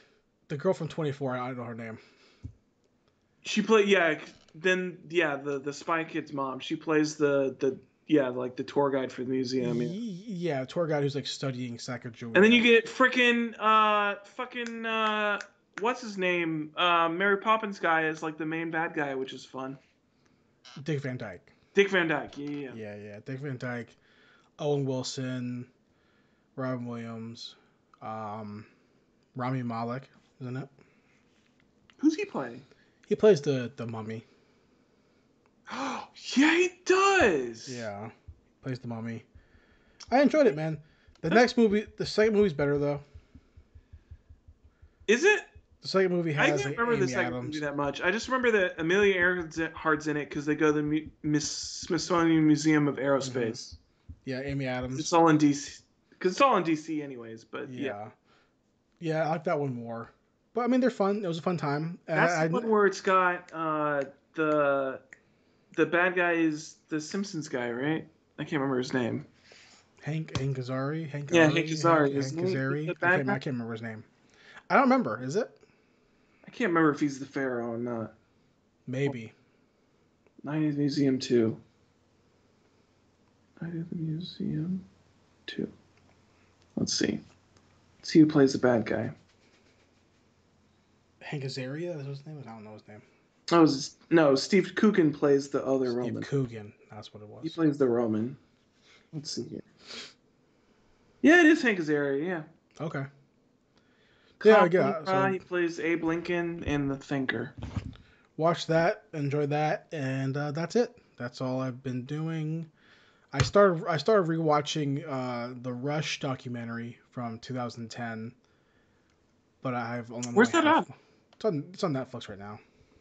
The girl from 24. I don't know her name. She played. Yeah. Then the Spy Kids mom. She plays the like the tour guide for the museum. Yeah, tour guide who's like studying Sacagawea. And then you get freaking what's his name? Mary Poppins guy is like the main bad guy, which is fun. Dick Van Dyke. Dick Van Dyke. Yeah. Yeah. Dick Van Dyke. Owen Wilson. Robin Williams, Rami Malek, isn't it? Who's he playing? He plays the mummy. Oh, yeah, he does. Yeah, plays the mummy. I enjoyed it, man. The second movie's better though. Is it? The second movie I has can't like, remember the Amy second Adams. movie that much. I just remember that Amelia Earhart's in it because they go to the Smithsonian Museum of Aerospace. Yeah, Amy Adams. It's all in DC. Because it's all in DC anyways, but Yeah, I like that one more. But I mean, they're fun. It was a fun time. That's the one where it's got the bad guy is the Simpsons guy, right? I can't remember his name. Hank Azaria. Hank Hank Azaria. Azaria. The I bad can't guy? remember his name. I don't remember. Is it? I can't remember if he's the Pharaoh or not. Maybe. Night at the Museum 2. Night at the Museum 2. Let's see. Let's see who plays the bad guy. Hank Azaria? Is his name? I don't know his name. Oh, no, Steve Coogan plays the other Steve Roman. Coogan. That's what it was. He plays the Roman. Let's see here. Yeah, it is Hank Azaria, yeah. Okay. So he plays Abe Lincoln in The Thinker. Watch that, enjoy that, and that's it. That's all I've been doing. I started rewatching the Rush documentary from 2010, but Where's that at? It's on Netflix right now.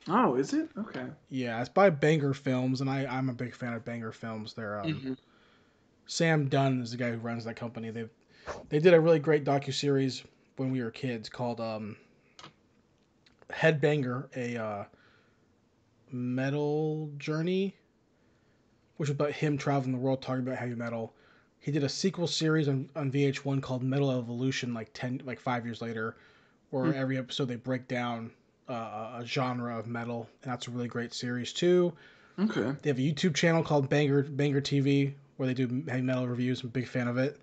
Oh, is it? Okay. Yeah, it's by Banger Films, and I'm a big fan of Banger Films. They're Sam Dunn is the guy who runs that company. They did a really great docuseries when we were kids called Headbanger, a metal journey, which was about him traveling the world talking about heavy metal. He did a sequel series on VH1 called Metal Evolution, like 5 years later, where every episode they break down a genre of metal, and that's a really great series too. Okay. They have a YouTube channel called Banger TV where they do heavy metal reviews. I'm a big fan of it.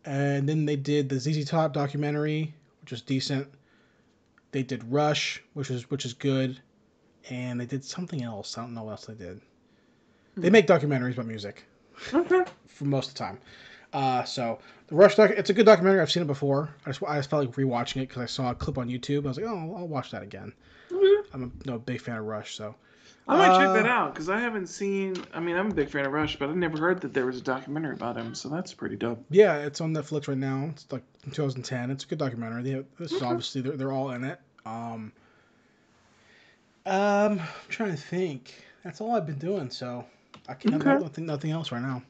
And then they did the ZZ Top documentary, which was decent. They did Rush, which is good, and they did something else. I don't know what else they did. They make documentaries about music for most of the time. So the Rush it's a good documentary. I've seen it before. I just felt like rewatching it because I saw a clip on YouTube. I was like, oh, I'll watch that again. I'm a big fan of Rush, so I might check that out because I haven't seen. I mean, I'm a big fan of Rush, but I never heard that there was a documentary about him. So that's pretty dope. Yeah, it's on Netflix right now. It's like from 2010. It's a good documentary. This is obviously they're all in it. I'm trying to think. That's all I've been doing. So I can't. Nothing else right now.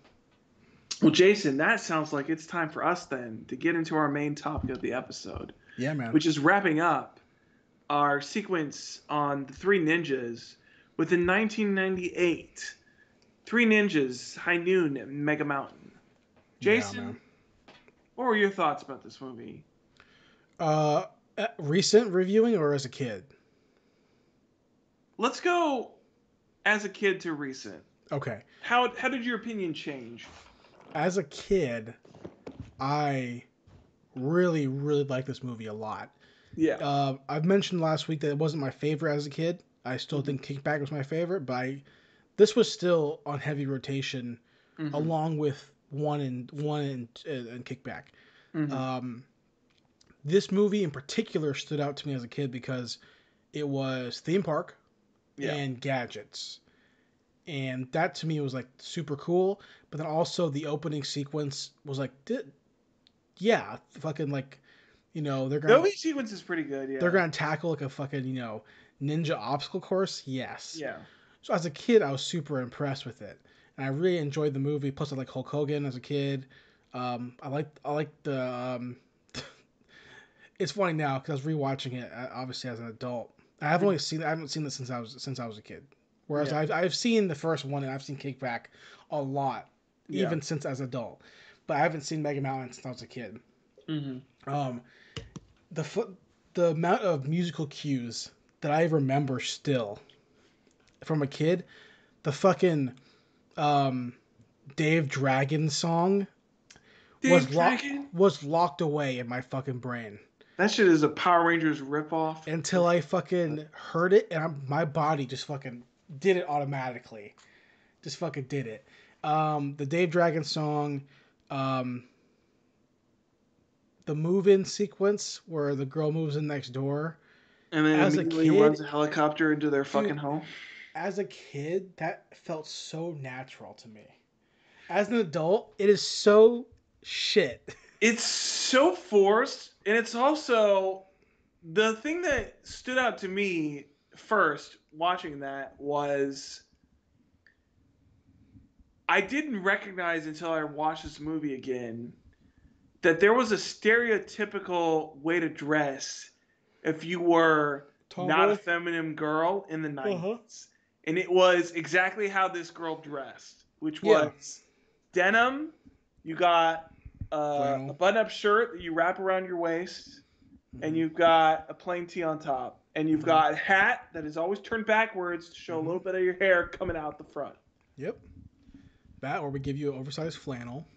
Well, Jason, that sounds like it's time for us then to get into our main topic of the episode. Yeah, man. Which is wrapping up our sequence on the Three Ninjas with the 1998 Three Ninjas High Noon at Mega Mountain. Jason, what were your thoughts about this movie? Recent reviewing or as a kid? Let's go as a kid to recent. Okay. How did your opinion change? As a kid, I really, really liked this movie a lot. Yeah. I've mentioned last week that it wasn't my favorite as a kid. I still think Kickback was my favorite, but this was still on heavy rotation along with one and Kickback. This movie in particular stood out to me as a kid because it was theme park and gadgets. And that to me was like super cool. But then also the opening sequence was like, fucking like, they're going. The opening sequence is pretty good. Yeah, they're gonna tackle like a fucking ninja obstacle course. Yes. Yeah. So as a kid, I was super impressed with it, and I really enjoyed the movie. Plus, I like Hulk Hogan as a kid. I like the. It's funny now because I was rewatching it obviously as an adult. I haven't seen this since I was a kid. Whereas I've seen the first one and I've seen Kickback a lot, even since as an adult. But I haven't seen Mega Mountain since I was a kid. The amount of musical cues that I remember still from a kid, the fucking Dave Dragon song was locked away in my fucking brain. That shit is a Power Rangers ripoff. Until I fucking heard it and my body just fucking did it automatically. Just fucking did it. The Dave Dragon song, the move-in sequence where the girl moves in next door. And then As a immediately kid, runs a helicopter into their fucking dude, home. as a kid, that felt so natural to me. As an adult, it is so shit. It's so forced, and it's also the thing that stood out to me first watching that was I didn't recognize until I watched this movie again that there was a stereotypical way to dress if you were not a Tomboy? feminine girl in the 90s. Uh-huh. And it was exactly how this girl dressed, which Yeah. was denim. You got Flannel. a button-up shirt that you wrap around your waist, and you've got a plain tee on top, and you've got a hat that is always turned backwards to show a little bit of your hair coming out the front. Yep. That, or we give you an oversized flannel.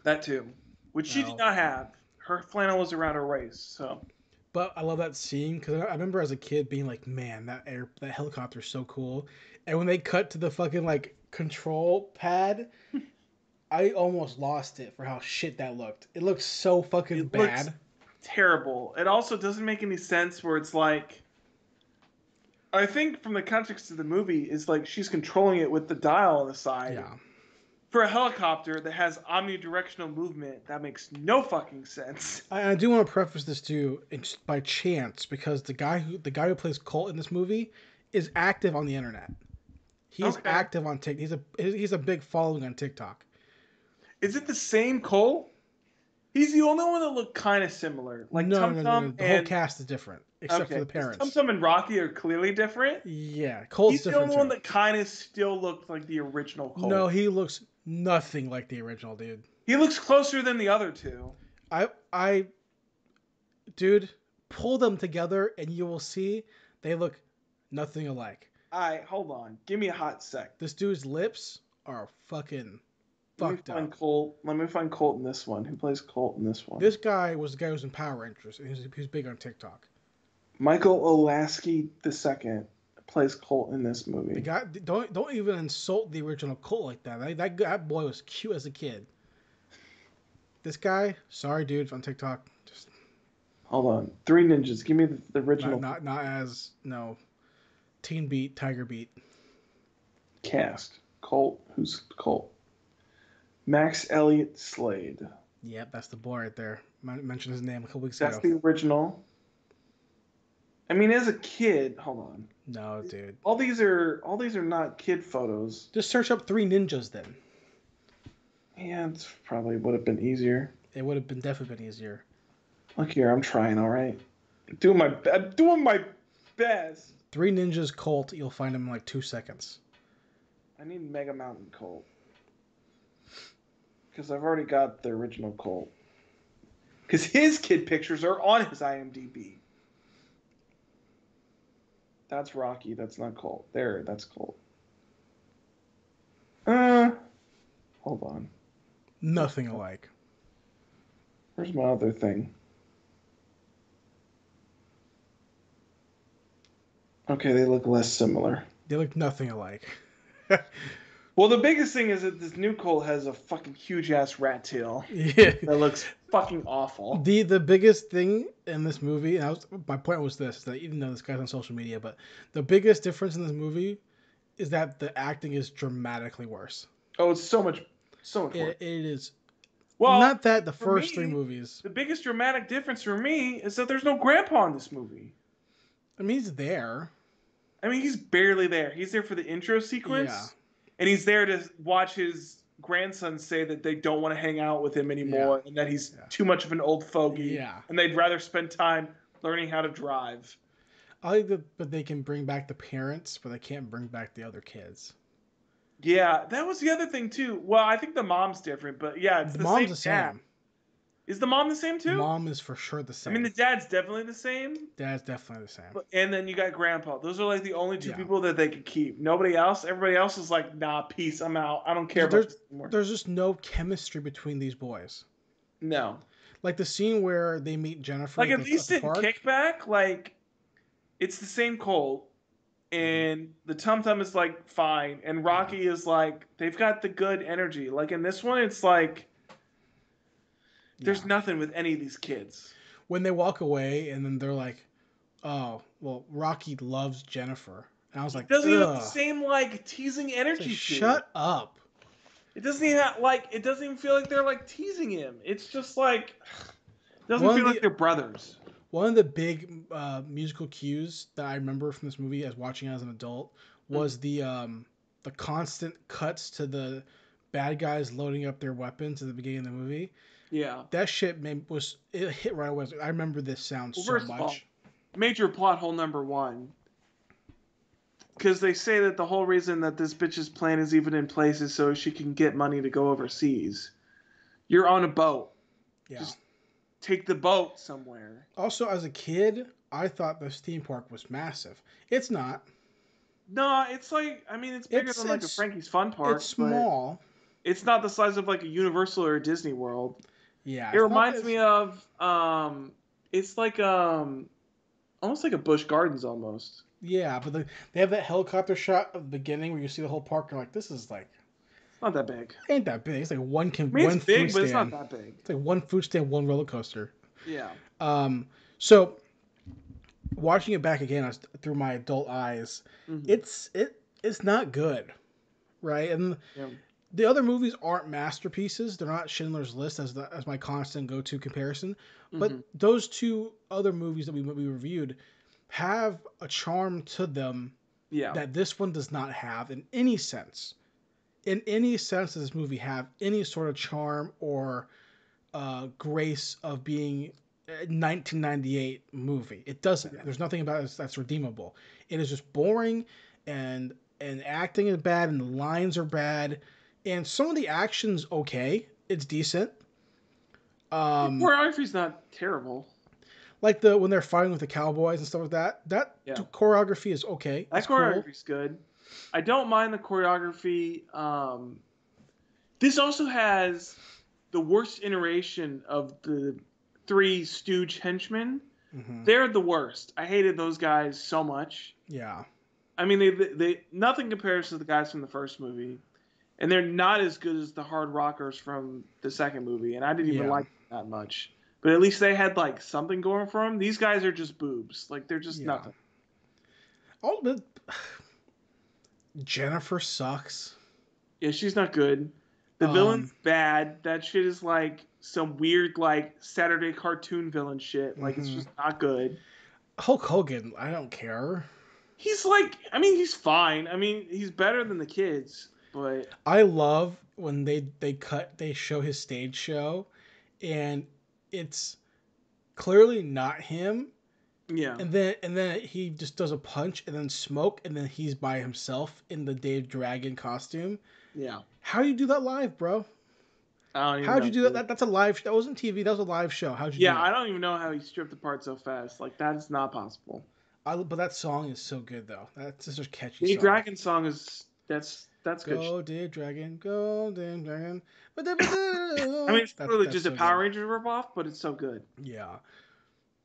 That too, which she did not have. Her flannel was around her waist, so. But I love that scene because I remember as a kid being like, "Man, that helicopter is so cool." And when they cut to the fucking like control pad, I almost lost it for how shit that looked. It looks so fucking It bad. looks terrible. It also doesn't make any sense where it's like, I think from the context of the movie, is like she's controlling it with the dial on the side. Yeah. For a helicopter that has omnidirectional movement, that makes no fucking sense. I do want to preface this too, just by chance, because the guy who plays Colt in this movie is active on the internet. He's active on TikTok. He's a big following on TikTok. Is it the same Cole? He's the only one that looked kind of similar. Like No. Tum The whole cast is different, except for the parents. Tum Tum and Rocky are clearly different. Yeah, Colt's He's the different only one too. that kind of still looked like the original Cole. No, he looks nothing like the original, dude. He looks closer than the other two. Dude, pull them together and you will see they look nothing alike. Alright, hold on. Give me a hot sec. This dude's lips are fucking fucked up. Let me find Colt in this one. Who plays Colt in this one? This guy was the guy who was in Power Rangers, and he was big on TikTok. Michael Olasky II plays Colt in this movie. The guy, don't even insult the original Colt like that. That boy was cute as a kid. This guy, sorry, dude, on TikTok. Just hold on, Three Ninjas. Give me the original. Not as no. Teen Beat, Tiger Beat. Cast Colt. Who's Colt? Max Elliott Slade. Yep, that's the boy right there. Mentioned his name a couple weeks That's ago. the original. I mean, as a kid, hold on. No, dude. All these are not kid photos. Just search up Three Ninjas then. Yeah, it's probably would have been easier. It would have been definitely been easier. Look here, I'm trying. All right, I'm doing my best. Three Ninjas Colt, you'll find him in like 2 seconds. I need Mega Mountain Colt because I've already got the original Colt. Because his kid pictures are on his IMDb. That's Rocky. That's not Colt. There, that's Colt. Hold on. Nothing alike. Where's my other thing? Okay, they look less similar. They look nothing alike. Well, the biggest thing is that this new Colt has a fucking huge ass rat tail. Yeah. That looks fucking awful. The biggest thing in this movie, and my point was this, that even though this guy's on social media, but the biggest difference in this movie is that the acting is dramatically worse. Oh, it's so much worse. It is. Well, not that the for first me, 3 movies. The biggest dramatic difference for me is that there's no grandpa in this movie. I mean, he's there. I mean, he's barely there. He's there for the intro sequence. Yeah. And he's there to watch his grandson say that they don't want to hang out with him anymore and that he's too much of an old fogey. Yeah. And they'd rather spend time learning how to drive. I like that, but they can bring back the parents, but they can't bring back the other kids. Yeah, that was the other thing too. Well, I think the mom's different, but yeah, it's the mom's same the same. dad. Is the mom the same too? Mom is for sure the same. I mean, the dad's definitely the same. Dad's definitely the same. And then you got grandpa. Those are like the only two Yeah. people that they could keep. Nobody else. Everybody else is like, nah, peace. I'm out. I don't care about this anymore. There's just no chemistry between these boys. No. Like the scene where they meet Jennifer. Like at least in Kickback, like it's the same Colt, and the Tum Tum is like fine, and Rocky is like they've got the good energy. Like in this one, it's like There's nothing with any of these kids. When they walk away and then they're like, "Oh, well, Rocky loves Jennifer," and I was like, Doesn't even have the "Ugh." same like teasing energy. Like, shut up. It doesn't even have, like, it doesn't even feel like they're like teasing him. It's just like it doesn't feel like they're brothers. One of the big musical cues that I remember from this movie as watching it as an adult was the constant cuts to the bad guys loading up their weapons at the beginning of the movie. Yeah. That shit it hit right away. I remember this sound so first much. of all, major plot hole number 1. Because they say that the whole reason that this bitch's plan is even in place is so she can get money to go overseas. You're on a boat. Yeah. Just take the boat somewhere. Also, as a kid, I thought this theme park was massive. It's not. No, it's like, I mean, it's bigger than like a Frankie's Fun Park. It's small. It's not the size of like a Universal or a Disney World. Yeah. It reminds me of, it's like, almost like a Busch Gardens almost. Yeah, but they have that helicopter shot at the beginning where you see the whole park. And you're like, this is like... It's not that big. Ain't that big. It's like one it's food big, stand. but it's not that big. It's like one food stand, one roller coaster. Yeah. So watching it back again through my adult eyes, it's not good, right? And the other movies aren't masterpieces. They're not Schindler's List as my constant go-to comparison. But those two other movies that we reviewed have a charm to them that this one does not have in any sense. In any sense, does this movie have any sort of charm or grace of being a 1998 movie? It doesn't. There's nothing about it that's redeemable. It is just boring, and acting is bad, and the lines are bad, and some of the action's okay. It's decent. Choreography's not terrible. Like when they're fighting with the cowboys and stuff like that. That choreography is okay. That choreography's good. I don't mind the choreography. This also has the worst iteration of the 3 stooge henchmen. They're the worst. I hated those guys so much. Yeah. I mean, they nothing compares to the guys from the first movie, and they're not as good as the hard rockers from the second movie. And I didn't even like them that much. But at least they had like something going for them. These guys are just boobs. Like they're just nothing. Oh, but Jennifer sucks. Yeah, she's not good. The villain's bad. That shit is like some weird like Saturday cartoon villain shit. Like it's just not good. Hulk Hogan, I don't care. He's like, I mean, he's fine. I mean, he's better than the kids. But I love when they show his stage show, and it's clearly not him. Yeah. And then he just does a punch and then smoke, and then he's by himself in the Dave Dragon costume. Yeah. How do you do that live, bro? How'd you do that? That's a live. That wasn't TV. That was a live show. How'd you? Yeah, do that? I don't even know how he stripped apart so fast. Like that's not possible. But that song is so good though. That's just a catchy. The song. Dragon song is that's good. Go Dave Dragon, go Dave Dragon. I mean, it's really just a Power Rangers ripoff, but it's so good. Yeah.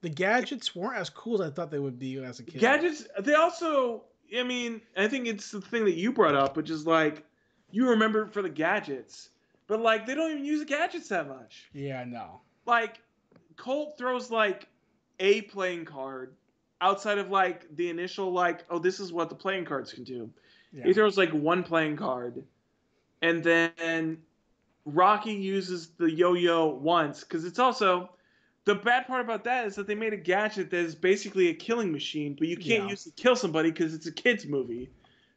The gadgets weren't as cool as I thought they would be as a kid. Gadgets, they also, I mean, I think it's the thing that you brought up, which is like, you remember it for the gadgets, but like, they don't even use the gadgets that much. Yeah, no. Like, Colt throws like a playing card outside of like the initial, like, oh, this is what the playing cards can do. Yeah. He throws like one playing card, and then Rocky uses the yo-yo once, because it's also... The bad part about that is that they made a gadget that is basically a killing machine, but you can't use it to kill somebody because it's a kid's movie.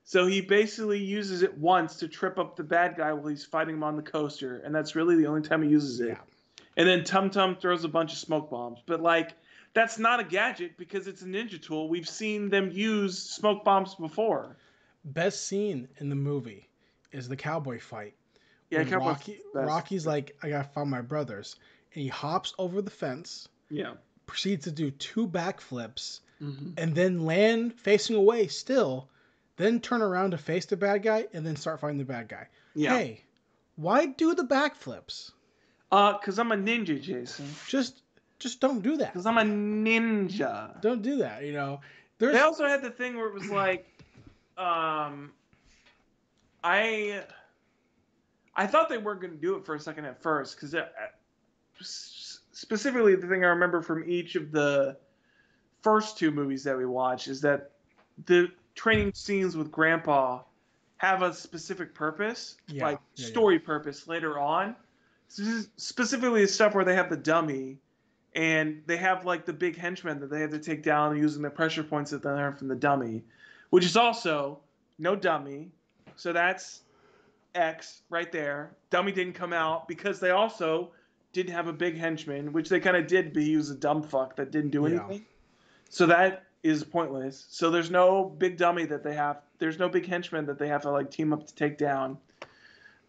So he basically uses it once to trip up the bad guy while he's fighting him on the coaster, and that's really the only time he uses it. Yeah. And then Tum Tum throws a bunch of smoke bombs. But, like, that's not a gadget because it's a ninja tool. We've seen them use smoke bombs before. Best scene in the movie is the cowboy fight. Yeah, Rocky's like, I gotta find my brothers. And he hops over the fence. Yeah. Proceeds to do 2 backflips. And then land facing away still. Then turn around to face the bad guy. And then start fighting the bad guy. Yeah. Hey, why do the backflips? Because I'm a ninja, Jason. Just don't do that. Because I'm a ninja. Don't do that, you know. They also had the thing where it was like... I thought they weren't going to do it for a second at first. Because... specifically the thing I remember from each of the first two movies that we watched is that the training scenes with Grandpa have a specific purpose, like story purpose later on. Specifically, the stuff where they have the dummy and they have like the big henchman that they have to take down using the pressure points that they learn from the dummy, which is also no dummy. So that's X right there. Dummy didn't come out because they also didn't have a big henchman, which they kind of did, but he was a dumb fuck that didn't do anything. So that is pointless. So there's no big dummy that they have. There's no big henchman that they have to like team up to take down.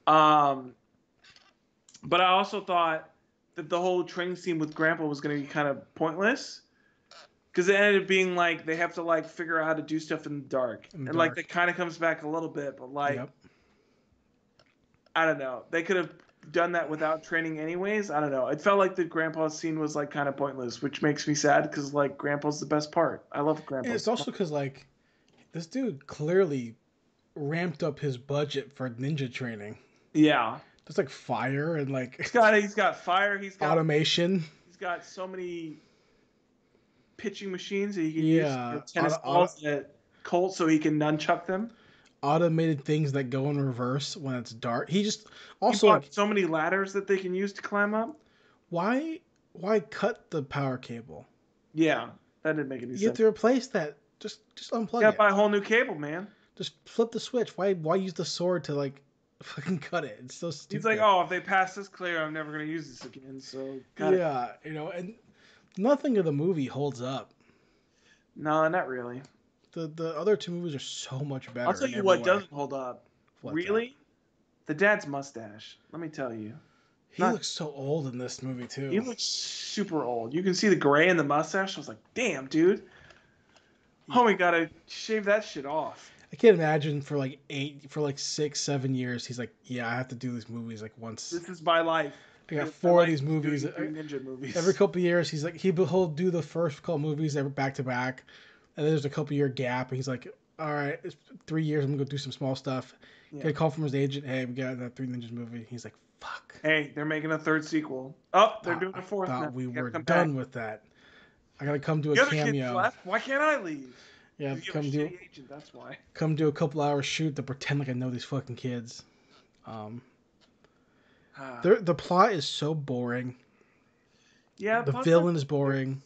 But I also thought that the whole training scene with Grandpa was going to be kind of pointless because it ended up being like they have to like figure out how to do stuff in the dark, and like that kind of comes back a little bit, but like I don't know. They could have done that without training anyways. I don't know. It felt like the Grandpa scene was like kind of pointless, which makes me sad because like Grandpa's the best part. I love Grandpa. And it's also because like this dude clearly ramped up his budget for ninja training. Yeah. There's like fire and like he's got fire. He's got automation. He's got so many pitching machines that he can use tennis balls at Colt so he can nunchuck them. Automated things that go in reverse when it's dark. He just also he bought so many ladders that they can use to climb up. Why cut the power cable? Yeah, that didn't make any sense. You have to replace that. Just unplug it. You gotta buy a whole new cable, man. Just flip the switch. Why use the sword to like fucking cut it? It's so stupid. He's like, oh, if they pass this clear, I'm never gonna use this again. So you know, and nothing of the movie holds up. No, not really. The other two movies are so much better. I'll tell you what doesn't hold up. Really? The dad's mustache. Let me tell you. He looks so old in this movie too. He looks super old. You can see the gray in the mustache. I was like, damn, dude. Homie gotta shave that shit off. I can't imagine for like 6, 7 years he's like, yeah, I have to do these movies like once. This is my life. I got 4 of these movies. Ninja movies. Every couple of years he's like he'll do the first couple movies back to back. And then there's a couple year gap, and he's like, all right, it's 3 years, I'm going to go do some small stuff. Get a call from his agent, hey, we got that Three Ninjas movie. He's like, fuck. Hey, they're making a 3rd sequel. Oh, they're doing a 4th now. I thought we were done with that. I got to come do a cameo. Left? Why can't I leave? Yeah, come do agent, that's why. Come do a couple hours shoot to pretend like I know these fucking kids. The plot is so boring. Yeah, the villain is boring.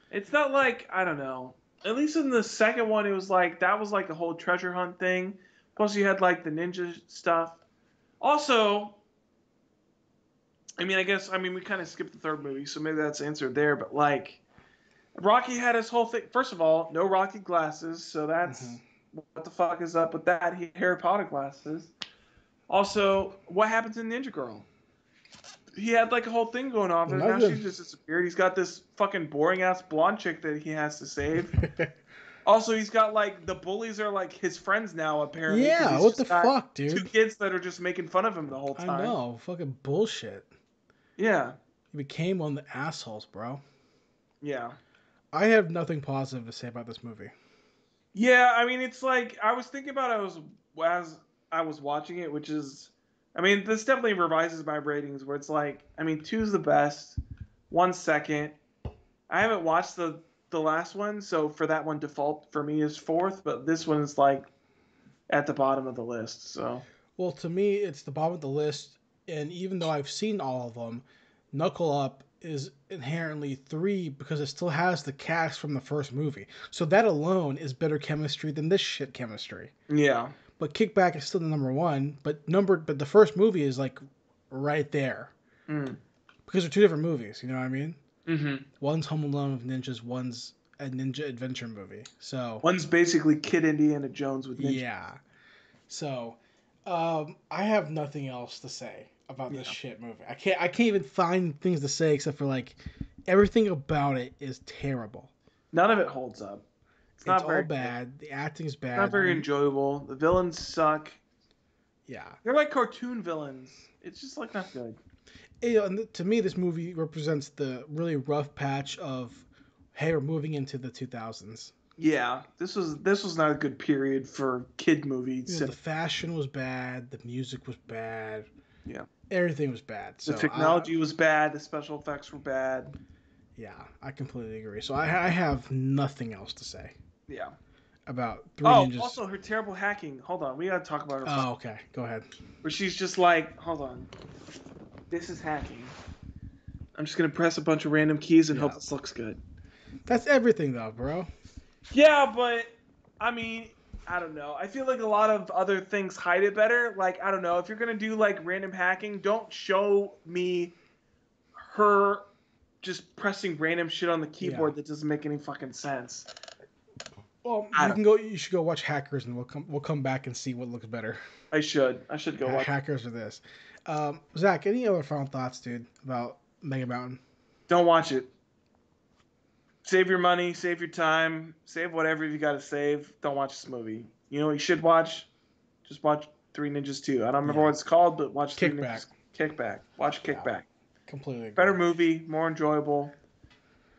It's not like, I don't know. At least in the second one, it was like, that was like a whole treasure hunt thing. Plus you had like the ninja stuff. Also, we kind of skipped the 3rd movie, so maybe that's answered there. But like, Rocky had his whole thing. First of all, no Rocky glasses, so that's, what the fuck is up with that? He had Harry Potter glasses. Also, what happens in Ninja Girl? He had like a whole thing going on, but now she's just disappeared. He's got this fucking boring ass blonde chick that he has to save. Also, he's got like the bullies are like his friends now apparently. Yeah, what the fuck, dude? 2 kids that are just making fun of him the whole time. I know, fucking bullshit. Yeah. He became one of the assholes, bro. Yeah. I have nothing positive to say about this movie. Yeah, I mean, it's like I was thinking about it as I was watching it, which is. I mean, this definitely revises my ratings where it's like, I mean, 2's the best, 1's second. I haven't watched the last one, so for that one, default for me is 4th, but this one is like at the bottom of the list. So. Well, to me, it's the bottom of the list, and even though I've seen all of them, Knuckle Up is inherently 3 because it still has the cast from the first movie. So that alone is better chemistry than this shit chemistry. Yeah. But Kickback is still the number 1. But the first movie is like right there. Because they're 2 different movies. You know what I mean? Mm-hmm. One's Home Alone with ninjas. One's a ninja adventure movie. So one's basically Kid Indiana Jones with ninjas. Yeah. So I have nothing else to say about this shit movie. I can't even find things to say except for like everything about it is terrible. None of it holds up. It's not all bad. The acting's bad. Not very enjoyable. The villains suck. Yeah. They're like cartoon villains. It's just like not good. And to me, this movie represents the really rough patch of, hey, we're moving into the 2000s. Yeah, this was not a good period for kid movies. The fashion was bad. The music was bad. Yeah. everything was bad. So The technology was bad. The special effects were bad. Yeah, I completely agree. So I have nothing else to say. Yeah. About Three Ninjas. Also her terrible hacking. Hold on, we gotta talk about her. Oh, okay. Go ahead. Where she's just like, hold on. This is hacking. I'm just gonna press a bunch of random keys and hope this looks good. That's everything, though, bro. Yeah, but I mean, I don't know. I feel like a lot of other things hide it better. Like, I don't know. If you're gonna do like random hacking, don't show me her just pressing random shit on the keyboard that doesn't make any fucking sense. Well, you should go watch Hackers, and we'll come back and see what looks better. I should go watch Hackers or this. Zach, any other final thoughts, dude, about Mega Mountain? Don't watch it. Save your money, save your time, save whatever you got to save. Don't watch this movie. You know what you should watch? Just watch Three Ninjas 2. I don't remember what it's called, but watch Three Ninjas. Kickback. Watch Kickback. Yeah, completely agree. Better movie, more enjoyable.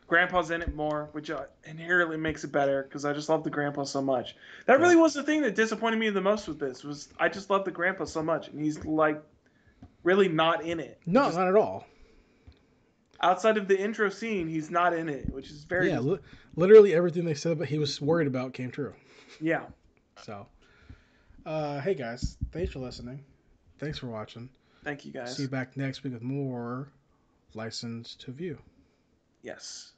Grandpa's in it more, which inherently makes it better because I just love the grandpa so much. That really was the thing that disappointed me the most with this. Was I just love the grandpa so much, and he's like really not in it. No, not at all. Outside of the intro scene, he's not in it, which is very... Yeah, literally everything they said about he was worried about came true. Yeah. So, hey guys, thanks for listening. Thanks for watching. Thank you guys. See you back next week with more License to View. Yes.